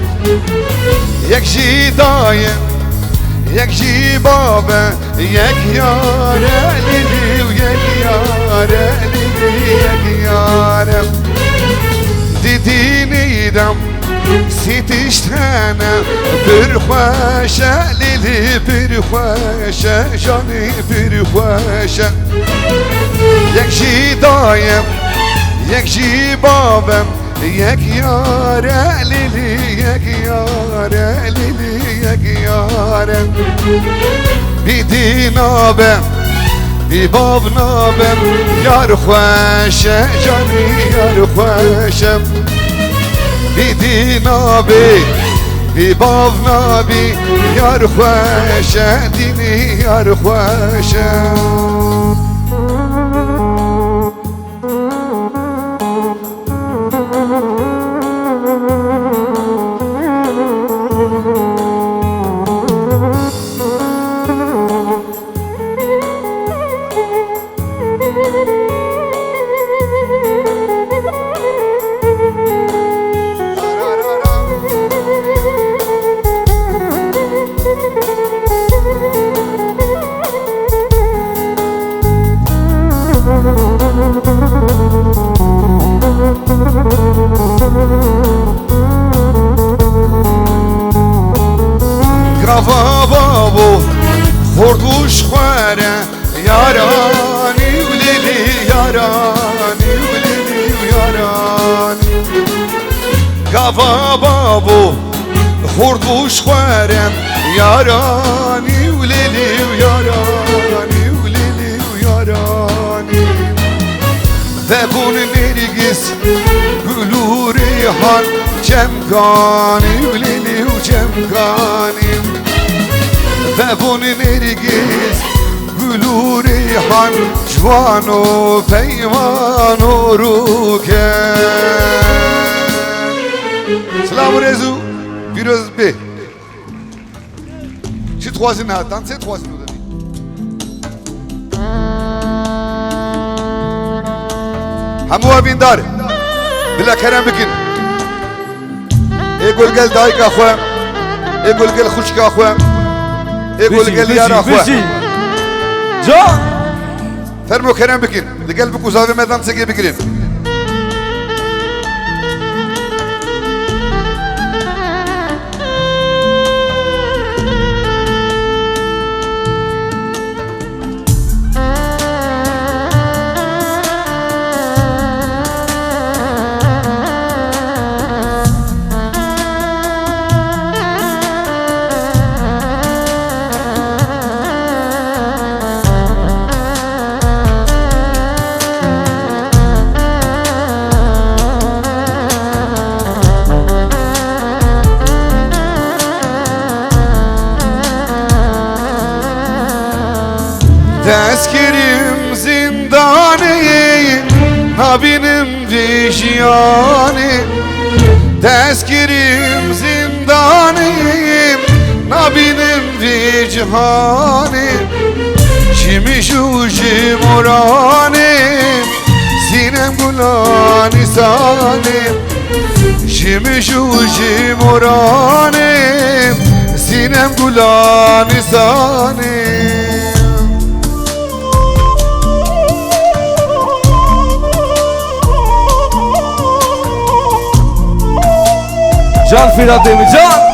يك جي دايم يك جي بابا يك يارا ليلي ويك يارا ليلي يك يارا تدينيدم سيتشتانا برخواشة ليلي برخواشة جاني برخواشة يك جي دايم يك جي بابم يك يارا ليلي يك يارا ليلي يك يارا بيدي نابم بباب نابم يار خواشة جاني يار خواشة بیدی نابی بباب نابی یار خوشه دینی یار خوشه گرافا بابو خوردوش خواره یارانی و لیلی یارانی و لیلی و یارانی گرافا بابو خوردوش خواره یارانی و لیلی و یارانی و لیلی و یارانی دبون نرگس گلو ریحان جمگانی و لیلی و جمگانی دبون نرگس گلو ریحان جوان و پیمان و روکن سلام رزو پیروز بی چی توازی نه دانسه توازی نه همو ابین داره بلا کرم بکن ای گلگل دایک اخوام ای گلگل خشک اخوام ای گلگل یار اخوام جا فرمو کرم بکن دگل بکو زاوی میدان سگی بگیرین ویژیانی دستگیریم زندانیم نبینیم وی جهانیم چی میشوشی مرانیم سینم گلانی سانیم چی میشوشی مرانیم سینم گلانی سانیم جان فیراد دیمی جان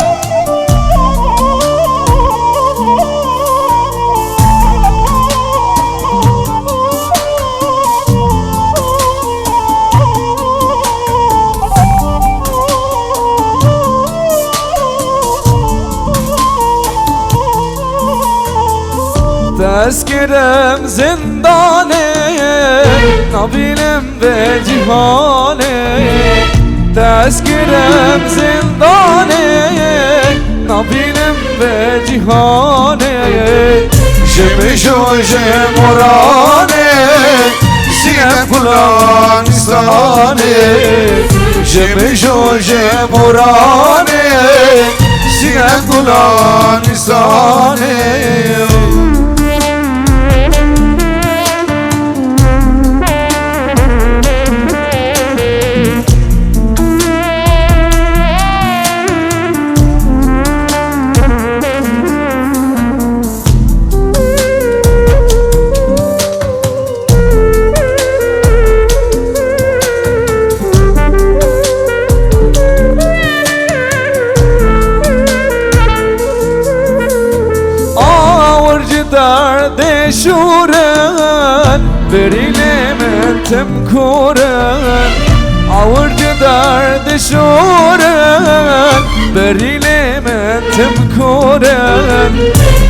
دستگیرم زندانه نبینم به جهانه دستگیرم زندانه نبینم به جهانه شمشو شمرانه سینم گلانستانه شمشو شمرانه سینم گلانستانه درد شورن بریل من تمکورن آورد درد شورن بریل من تمکورن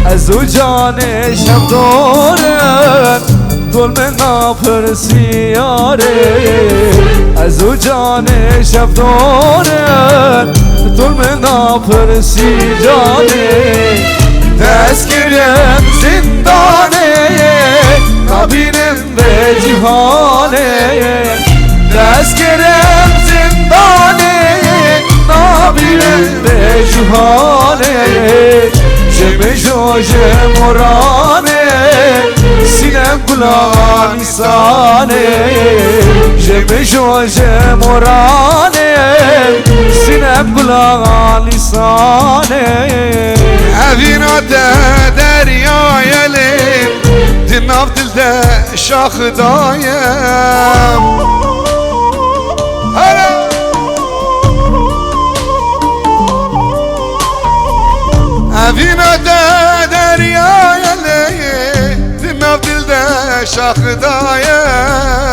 از او جان شب دورن ظلم ناپرسیاره از او جان شب دورن ظلم ناپرسیاره دستگیرم زندانه نبینم به جهانه دستگیرم زندانه نبینم به جهانه شمشو شمرانه سینم گلانستانه شمشو شمرانه سینم گلانستانه اوینا دریای لیم دناف دل ده شاخ دایم اوینا دریای لیم دناف دل ده شاخ دایم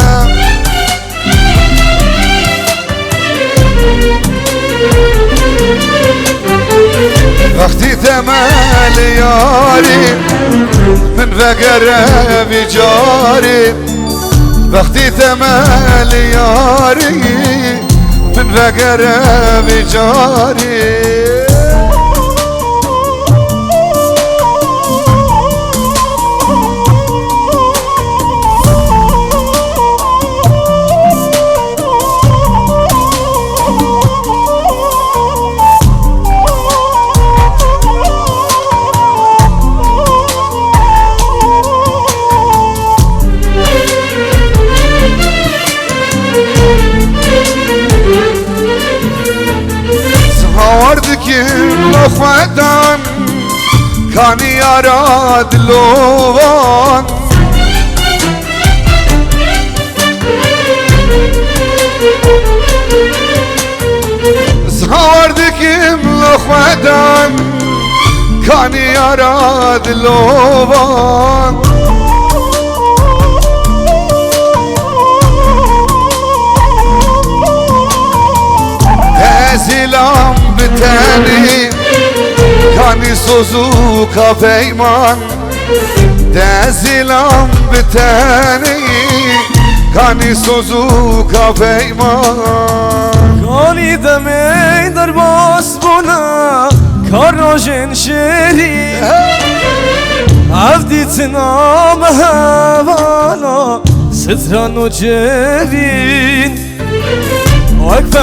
وقتی تمال یاری من وقره بجاری وقتی تمال یاری من وقره بجاری kim lafedan kani arad lovan zhardı kim lafedan kani arad lovan Ezilam biteni Kani sozuka peyman Dezilam biteni Kani sozuka peyman Kani demey dar bas buna Karojin şeri Avditina mehevana Sitran o cevin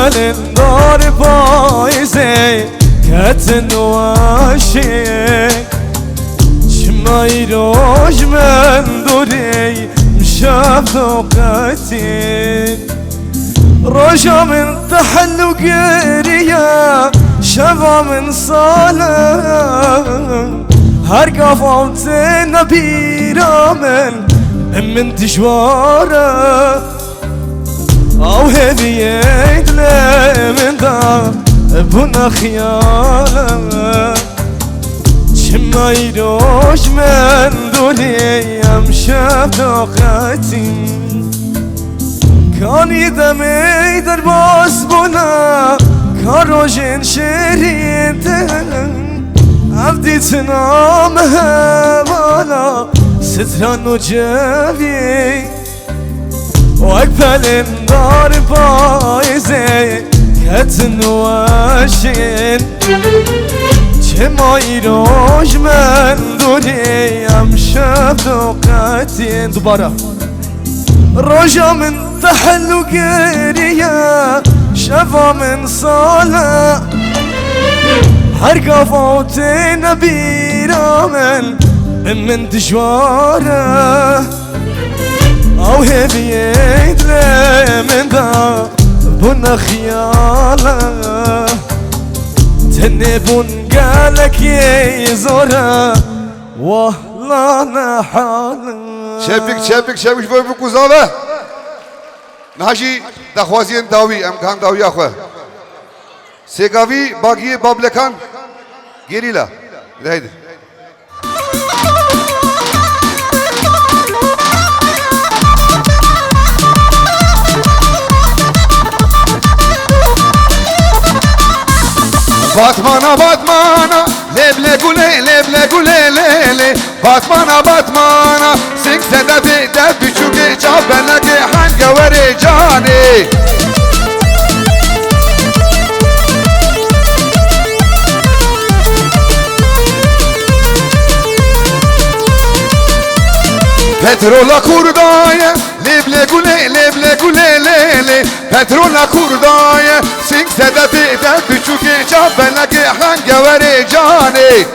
الدار بايزي كاتن واشيك شما يروج من دوري مشاف ذوقتين رجا من تحل وقرية شفا من صالة هرقا فوتين بيرا من تجوارة او هديت لي من دار بنا خيالة شما يروج من دوني امشى بطاقتي كان يدمي درباس بنا كاروجين شيرين عبدي تنامها وانا ستران وجابي واقبل النار بايزي كاتن واشين شما يروج من دوني امشى بطاقتين دوباره رجا من تحل وقرية شفا من صالة حرقا فوتين بيرا من تجوارة او هديت لي من دار بنا خيالة تنبون قالك يزورة والله انا حالة شبك شوي بكوزاوه نهاجي دخوازين داوي ام كان داوي اخو سيغاوي باغي بابلكان گيريلا هيدي باتمانا لبله گوله ليلي باتمانا سنگ زده بیده بیچوگه چابلگه هنگوری جانی پترولا کردای لبله گوله لیلی پترولا کردای سنگ زده بیده بیچوگه چابلگه هنگوری جانی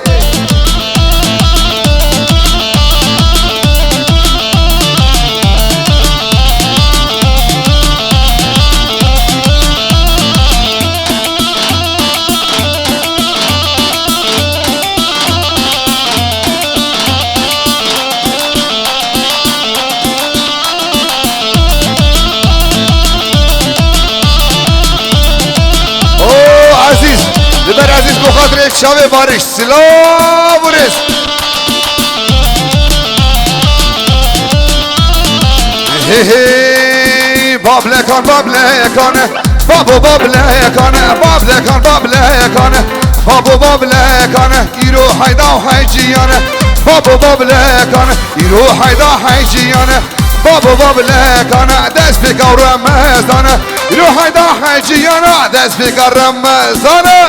لبر عزیز بخاطر یک شب بارش سلام و رزق هی بابلکان بابو بابلکان ایرو حیدا حیجیانه بابو بابلکان ایرو حیدا حیجیانه بابو بابلکان دست بکار رمزانه ایرو حیدا حیجیانه دست بکار رمزانه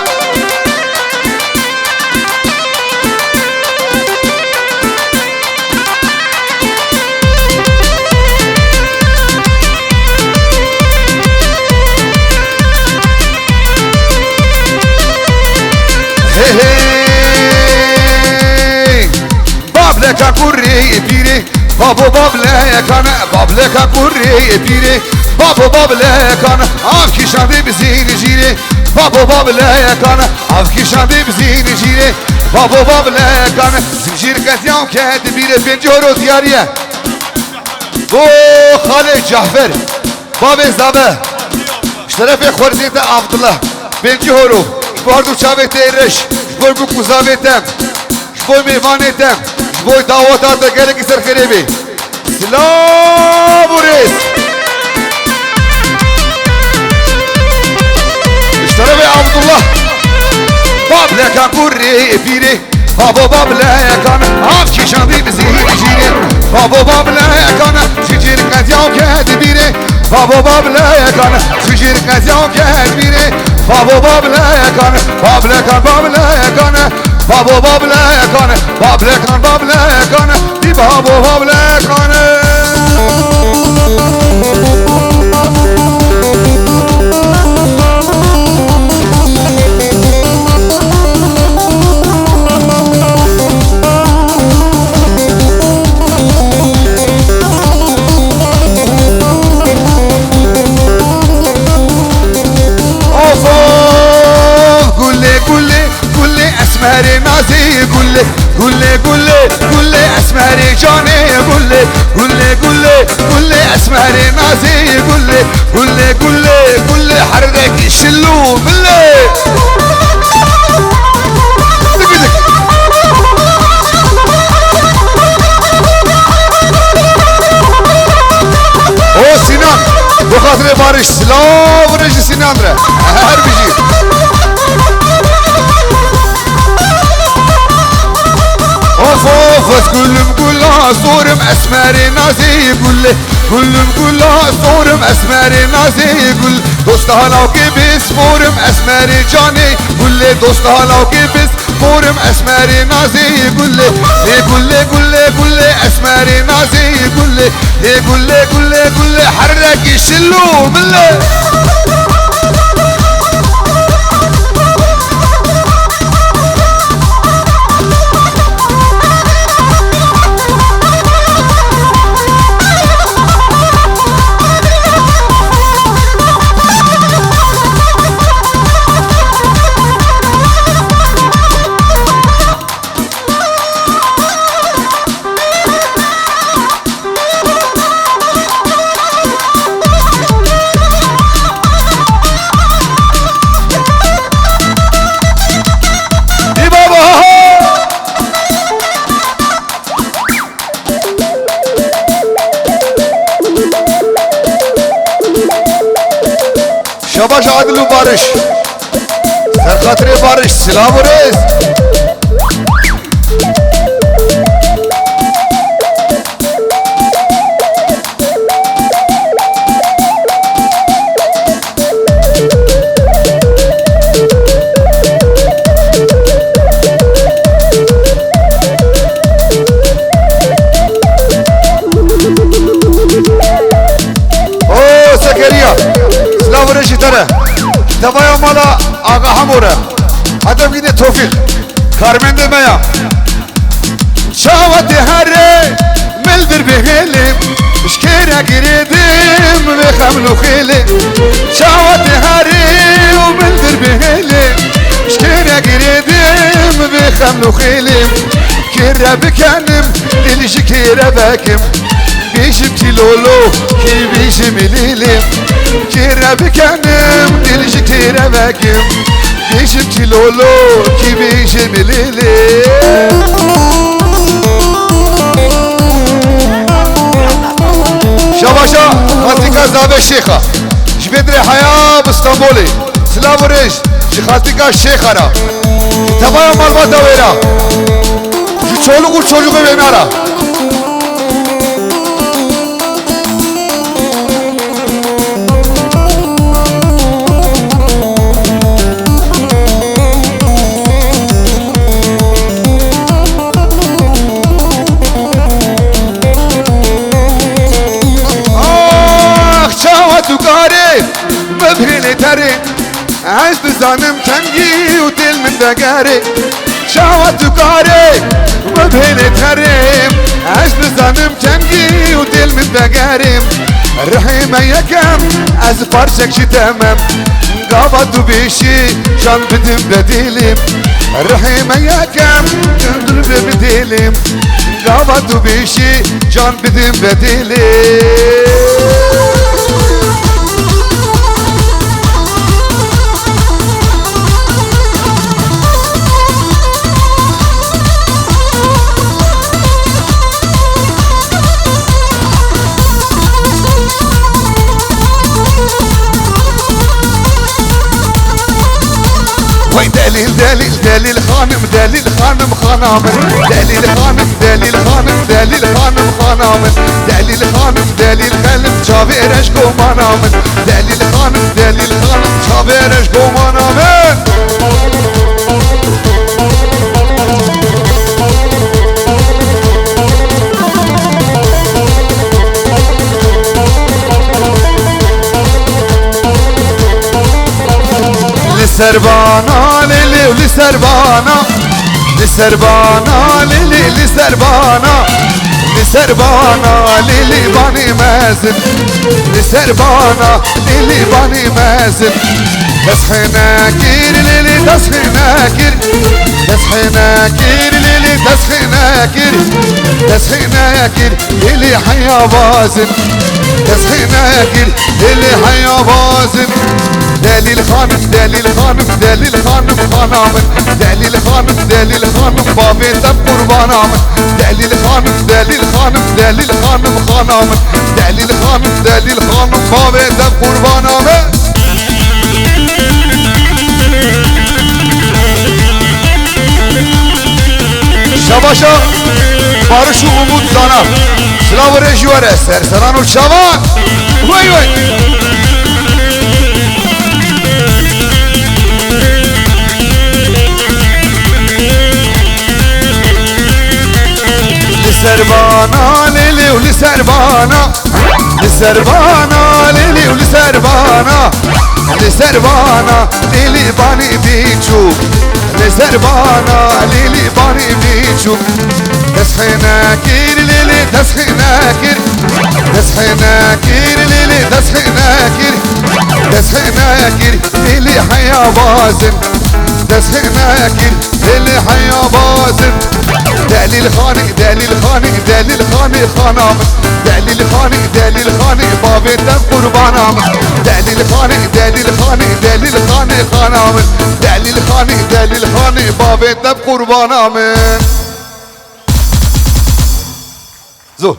بابلکان کوری پیری بابو بابلکان کوری پیری بابو بابلکان آف کشانده بزین جیره بابو بابلکان آف کشانده بزین جیره بابو بابلکان زنجیر قطیام که بیره پنجورو دیاریه بو خالد جعفر باب زبه شرف خوردیت عبدالله پنجورو باردو چاوه تیرش بور بو کوزاویتم بور میوانیتم بور دعوتات گلکی سر خریبی سلام و رزق اشترف عبدالله بابلکان کوری پیری بابو بابلکان آف کشاندی بزیر جیره بابو بابلکان چجیر قدیام کرد بیره بابو بابلکان چجیر قدیام کرد بیره بابو بابلکان بابو بابلکان دی بابو بابلکان اسمري نازي قولي قولي قولي قولي اسمري جاني قولي قولي قولي قولي اسمري نازي قولي قولي قولي قولي حردك يشلو بالله او سينان بخاطر بارش سلاو ورجي سينان را هر بيجي اوف اوف كلهم كلها صورم اسمري نازي قولي كلهم كلها صورم اسمري نازي قول دوست هلاو كبس فورم اسمري جاني قولي دوست هلاو كبس فورم اسمري نازي قولي قولي قولي قولي اسمري نازي قولي قولي قولي قولي حرك يشلو بالله شباش عادل وبارش سر خاطري بارش سلام وريس اوه سكريا سلام وريش ترى تبايا مالا آقا حمورة عدم گینه توفیق کارمند میا شاوت هره ملبر بهلم اشکره گریدم بخملو خیلم شاوت هره و ملبر بهلم اشکره گریدم بخملو خیلم کره بکنم دلش کره بکم بیشم کیلولو کی بیشم لیلم کره بکنم دلش کره بکم بیشم کیلولو کی بیشم لیلم شباشا خالتي كازابي الشيخة جبدري حياة باسطنبولي سلام وريش خالتي كاز الشيخة را تبايا مالبات دويرا çoluk u çocuğu beni ara. مبهني تري عشت زانم تنجي ودل من دقاري شاوت قاري مبهني تري عشت زانم تنجي ودل من دقاري رحيمة يكم از فرشك شي تمام قابض بيشي جان بدم بديلم رحيمة يكم تندر بديلم قابض بيشي جان بدم بديلم وي دليل دليل دليل خانم دليل خانم خانم دليل خانم دليل خانم دليل خانم خانم دليل خانم دليل خانم چاویرش گمانم دليل خانم دليل خانم چاویرش گمانم لسربانا ليلي ولسربانا لسربانا ليلي لسربانا لسربانا للي باني مازن لسربانا للي باني مازن تسخناكير للي تسخناكير تسخناكير للي تسخناكير تسخناكير للي حيا بازن تسخناكير للي حيا بازن دليل خانم دليل خانم دليل خانم خانامن دليل خانم دليل خانم بابي تب قربانامن دليل خانم دليل خانم دليل خانم خانامن دليل خانم دليل خانم بابي تب قربانامن شباشا بارش و امود زانا سلاو رجواره سرسران و شبان وی وی لسربانا ليلي ولسربانا لسربانا ليلي ولسربانا لسربانا ليلي باني بيتشو لسربانا ليلي باني بيتشو تسخناكير ليلي تسخناكير تسخناكير ليلي تسخناكير تسخناكير ليلي حيا بازن تسخناكير ليلي حيا بازن دليل خانق دليل خانق دليل خانق خانامن دليل خانق دليل خانق بابي تب قربانامن دليل خانق دليل خانق دليل خانق خانامن دليل خانق دليل خانق بابي تب قربانامن زو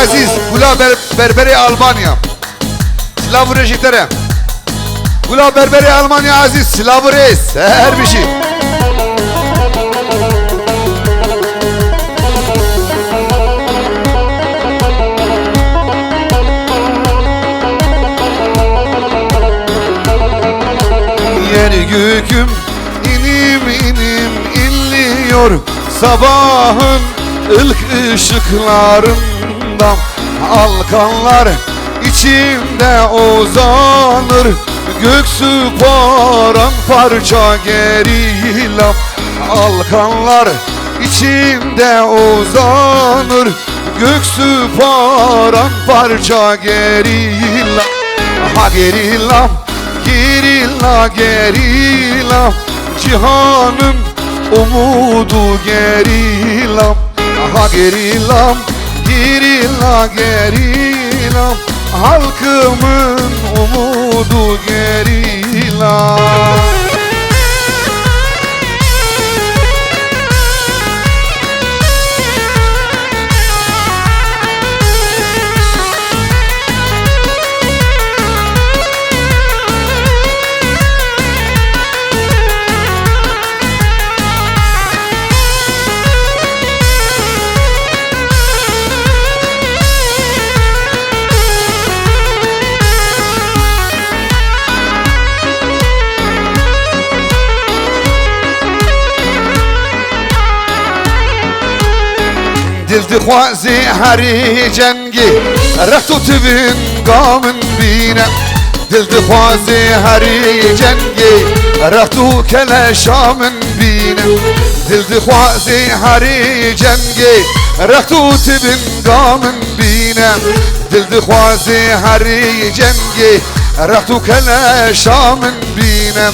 عزيز ولا بربري ألمانيا سلاف ريشي ترى ولا بربري ألمانيا عزيز سلاف ريس هر بشي Yeni göküm inim inim inliyor sabahın ılk ışıklarından Alkanlar içimde uzanır Göksü paramparça gerilam Alkanlar içimde uzanır Göksü paramparça gerilam Ha gerilam gerilla gerilam Cihanın umudu gerilam Ha gerilam gerilla gerilam Halkımın umudu gerilam دل دخوازي هري جنگي رختو تبين قامن بينا دل دخوازي هري جنگي رختو كلا شامن بينا دل دخوازي هري جنگي رختو تبين قامن بينا دل دخوازي هري جنگي رختو كلا شامن بينا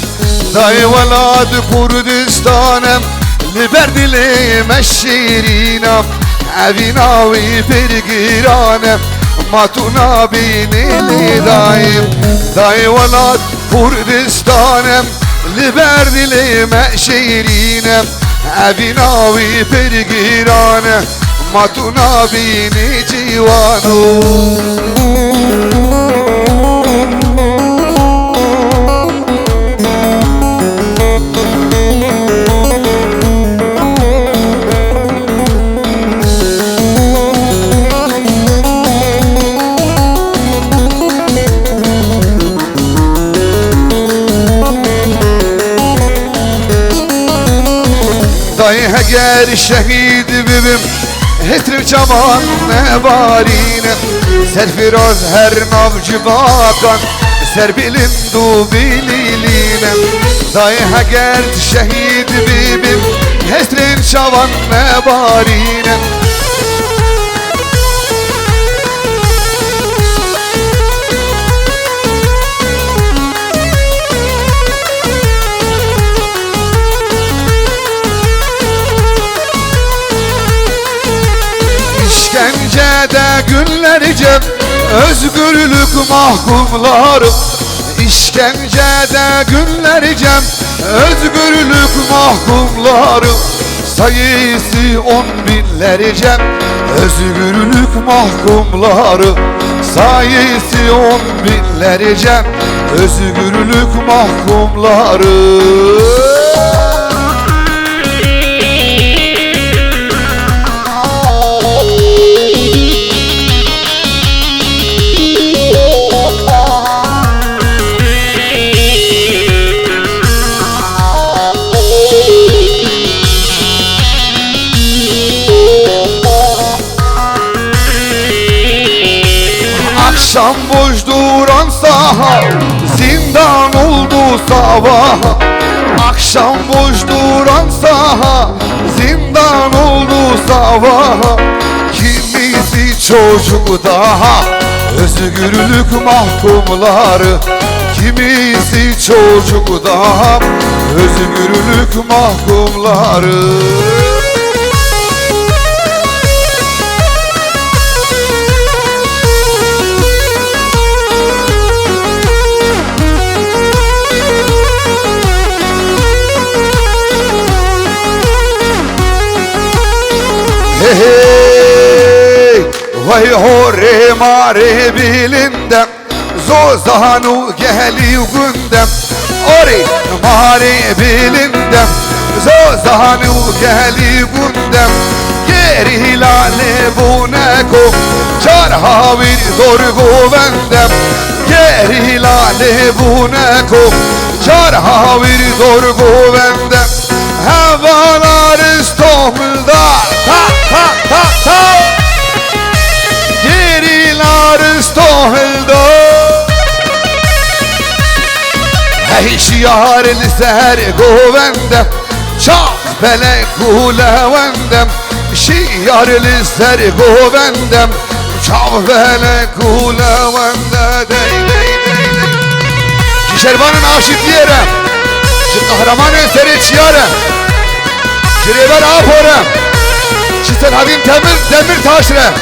داي ولاد كردستانم لبردلي مشيرينا أبيناوي برقيرانم ما تنابيني لي دايم داي ولاد كردستانم لبردلي مشيرينا أبيناوي برقيرانم ما تنابيني جيوانو داي هجر الشهيد ببم هتر جوان نبارینه سرفراز هر نوج باکان سر بلند و بلیلینه دای هگرد شهید بیبیم هتر جوان نبارینه İşkencede günlerce özgürlük mahkumları İşkencede günlerce özgürlük mahkumları Sayısı 10 binlerce özgürlük mahkumları Sayısı 10 binlerce özgürlük mahkumları Akşam boş duran saha zindan oldu sabah Akşam boş duran saha zindan oldu sabah Kimisi çocuk daha özgürlük mahkumları Kimisi çocuk daha özgürlük mahkumları Hey, vay hore mare bilindem Zozanu geli gündem Ori mare bilindem Zozanu geli gündem Geri hilale buneko Çar havir zorgu vendem Geri hilale buneko Çar havir zorgu vendem Havalar İstanbul'da Ta ta ta ta Geriler İstanbul'da Hey şiarlı seher govendem Çak belek kulevendem Şiarlı seher govendem Çak belek kulevendem Dey dey dey dey Şişerbanın aşık diyerem Şu kahramanın seri çiyarem Şireber aporem Şisten havim demir taşrem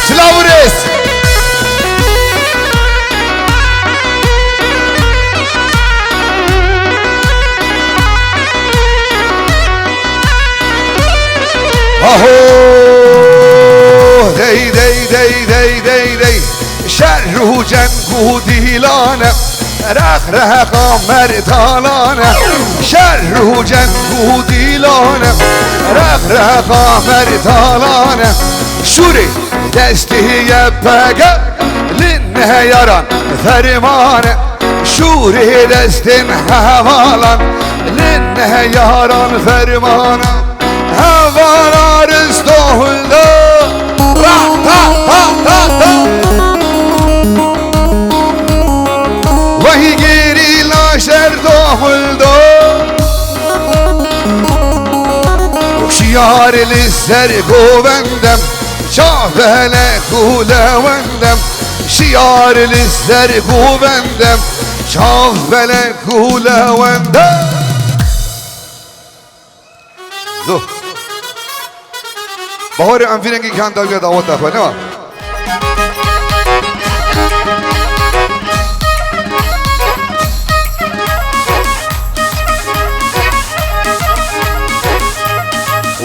Slavures Aho Dey dey dey dey dey dey Şerru cengu dilane Rah rah merdalane Şerru cengu dilane Rah rah merdalane Şuri destiye pege Linne yaran fermane Şuri destin havalan Linne yaran fermane Havalar İstanbul'da Rah ta ta ta ta Vahi geri laşer doğulda Şiarlı ser govendem Şahvele kulevendem Şiarlı ser govendem Şahvele kulevendem Zo Bahori anfirengi kan davya davata kwa ne var?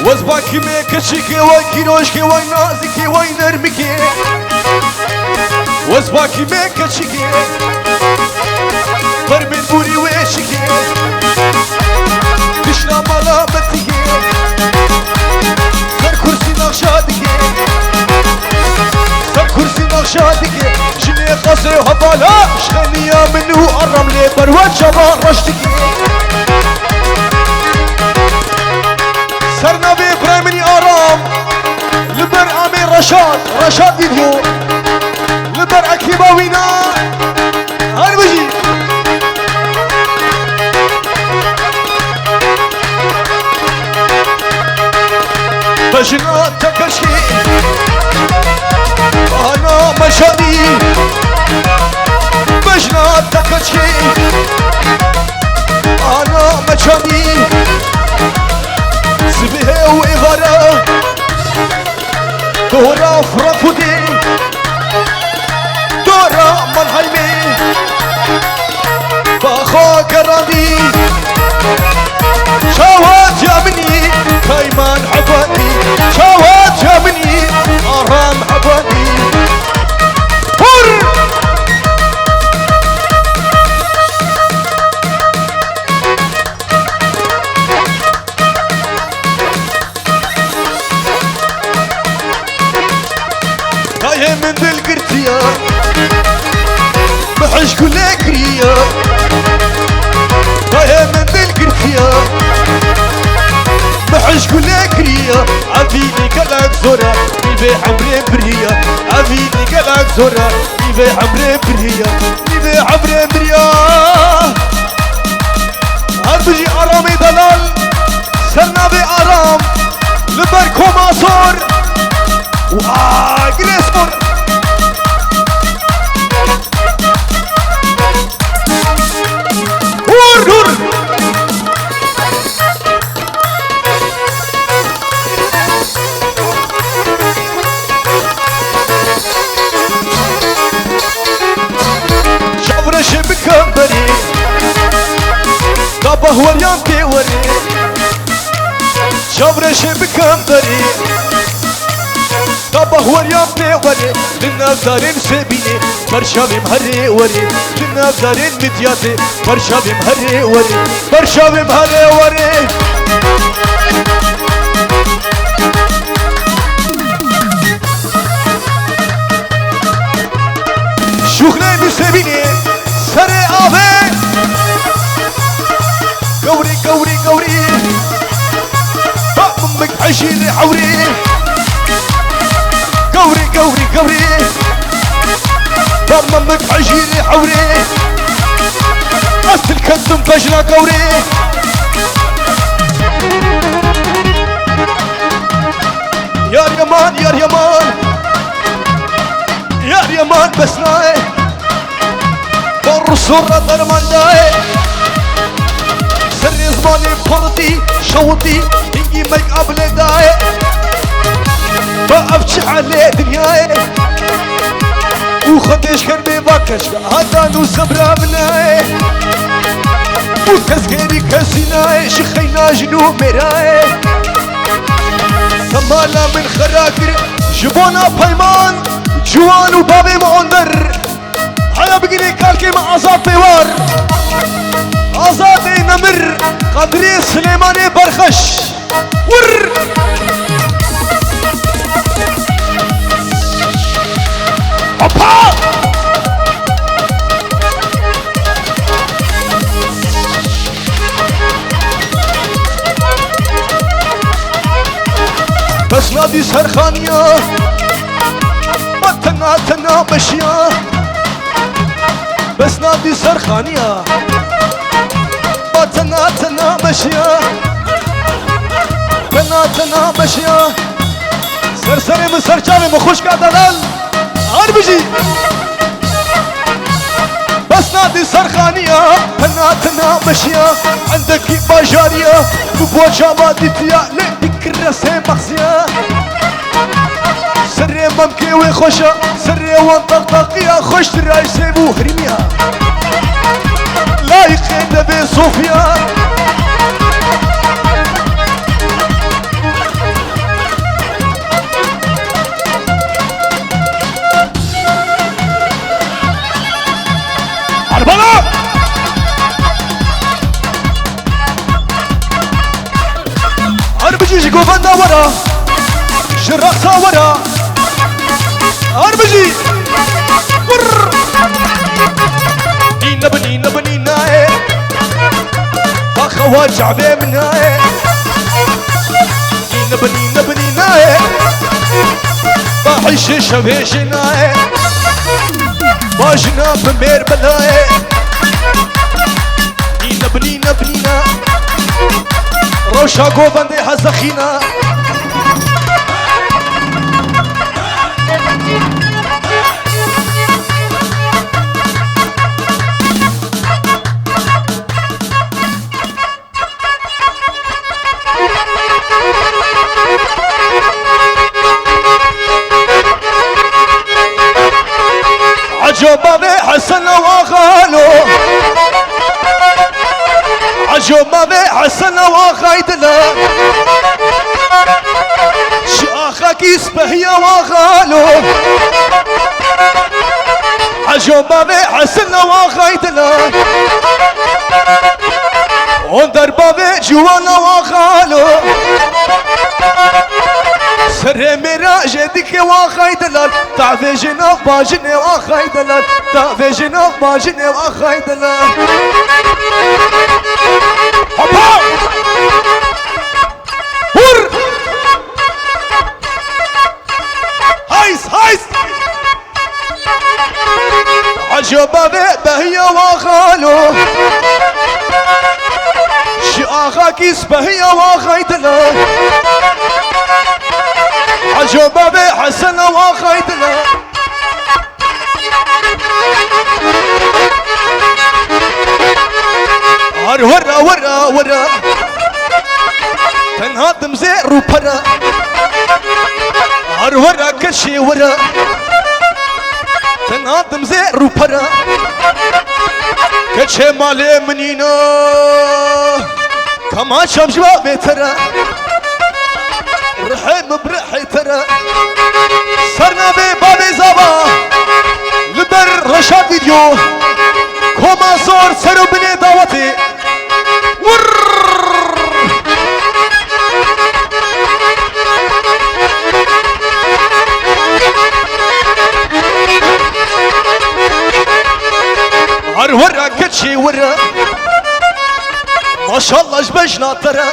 وزباكي ميكشيكي واي كيروشكي واي نازكي واي نرمكي وزباكي ميكشيكي برمن بوري ويشكي دشنا ملامتكي سر كرسي نقشادكي سر كرسي نقشادكي جني قصر هبالا شغنيا منو الرملي بروات شباب رشتكي سرنا بإبراهيمني آرام لب تكشي أنا مشاني بجنا تكشي أنا مشاني سبيه وإغارة دورا فرانكفورتي دورا مانهايمي باخا قرادي شوات يا مني كايمان حباني شوات يا مني آرام حباني هر هاي من دل قرتيا محش كلك ريا هاي من دل قرتيا محش كلك ريا عفيني قلق زورا يبي عمري بريا عفيني قلق زورا يبي عمري بريا يبي عمري بريا هل بجي ارامي دلال سرنا بارام لبركو ماسور وآجريسمون هور شبرش بكبري طب هو اليوم توري شبرش بكبري طب هو اليوم توري للناس دارين سبيني برشا مهري وري للناس دارين مدياتي برشا مهري وري برشا مهري وري شغلي بسبيني سري آبي قوري قوري قوري أمك عشيني حوري قوري قوري قوري أمك عشيني حوري أسل كنتم بجنا قوري يا ريمان يا ريمان يا ريمان بسناي برصورة درمانداي سري زماني بردي شوطي هنجي ميك اب لداي بقفش عليه دنياي وخدش كربي باكش هذا نو صبرا مناي وتسكيري كسيناي شخينا جنو مراي ثمالا من خراكر جبونا بايمان جوان وبابي معندر هيا بقني كالكي مع عزاد بيوار عزاد نمر قدري سليماني برخش ور هوبا بس نادي سرخانية وتنا تنا مشيا بس نادي سرخانية وتنا تنا مشيا تنا تنا مشيا سرسري من سرجاني مخوش كدلال هربجي بس نادي سرخانية تنا تنا مشيا عندك باجارية ببوجا باديتيا ليك الرسم مخزيا سري ممكي وخوشة سري وانطقطقية خوش تراي سيبو هرميا لايق نبي صوفيا عربالة عربجي جيكو بندا ورا شرقصة ورا عربجي ور نينا بنينا بنينا باخوات شعبي منا نينا بنينا بنينا باحش شبيشنا باجنا بمير بلاي نينا بنينا بنينا روشا قوبان دي حزخينا عجوبة بحسن وخيدنا شاخك يسبهي وخالو عجوبة بحسن وخيدنا وندر بابي جوانا وخالو سر ميرا جدك وخيدنا تعفي جنوب باجني وخيدنا تعفي جنوب باجني وخيدنا هوبا هور هايس هايس عجوبة بهي وخالو شاخك يسبهي وخيدنا عجوبة بحسن وخيدنا هر ورا ورا ورا تنهضم زير وبرا هر ورا كشي ورا تنهضم زير وبرا كشي مالي منينا كما شمشوا بيترا رحم برحي ترى صرنا ببابي زابا لبر رشاد فيديو كوما صور سرو بني دعوتي هر ورا كتشي ورا ما شاء الله جبجنا ترى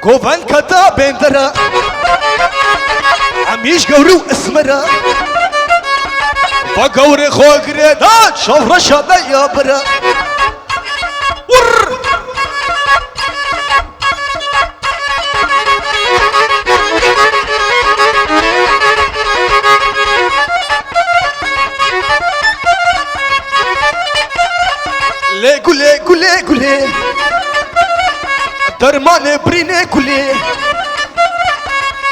قوفان كتا بندرا عميش قورو اسمرا فقوري خوك ريدان شوف رشاد يا برا ور لي قولي قولي قولي درمان بريني قولي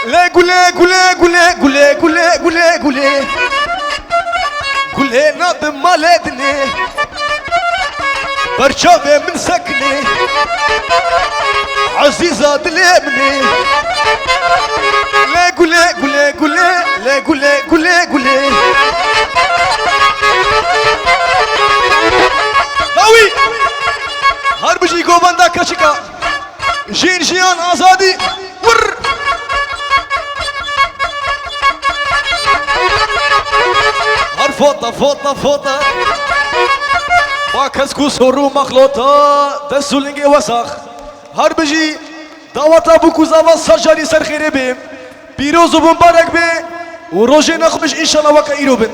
لا قولي قولي قولي قولي قولي قولي قولي قولي ناظم مالدني برشاوي من سكني عزيزة دليمني لا قولي قولي قولي لا قولي قولي قولي داوي هربجي قوباندا كشكا جين جيان آزادي ور هر فوطة فوطة فوطة باكسكو سورو مخلوطة دسولنجي وسخ هر بجي دعوتا بوكو زاوا سرجاري سرخيري بيم بيروز ومبارك بي وروجي نخمش إن شاء الله وكا إيرو بن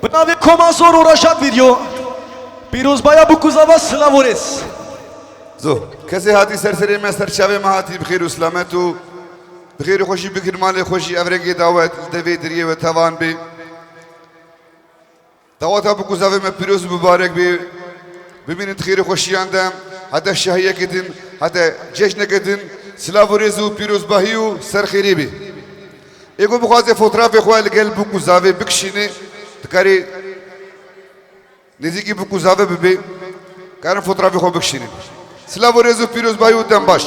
بناوي كوما سورو رشاد فيديو بيروز بايا بوكو زاوا سلاوريس زو كسي هاتي سرسري ما سرشاوي ما هاتي بخير وسلامتو بخير خوشي بخير مالي خوشي افرنگي دعوت دبي دريه وتوان بي دعوت ابو كوزاوي ما بيروز مبارك بي ببینید خیر خوشیان دم حتی شهیه کدین حتی جشن کدین سلاف و ریزو پیروز باهیو سرخیری بی ایگو بخواد فوتراف خواه لگل بو کوزاوی بکشینه تکاری نزدیکی بو کوزاوی ببی کارن فوتراف خواه بکشینه سلاف و ریزو پیروز باهیو دم باش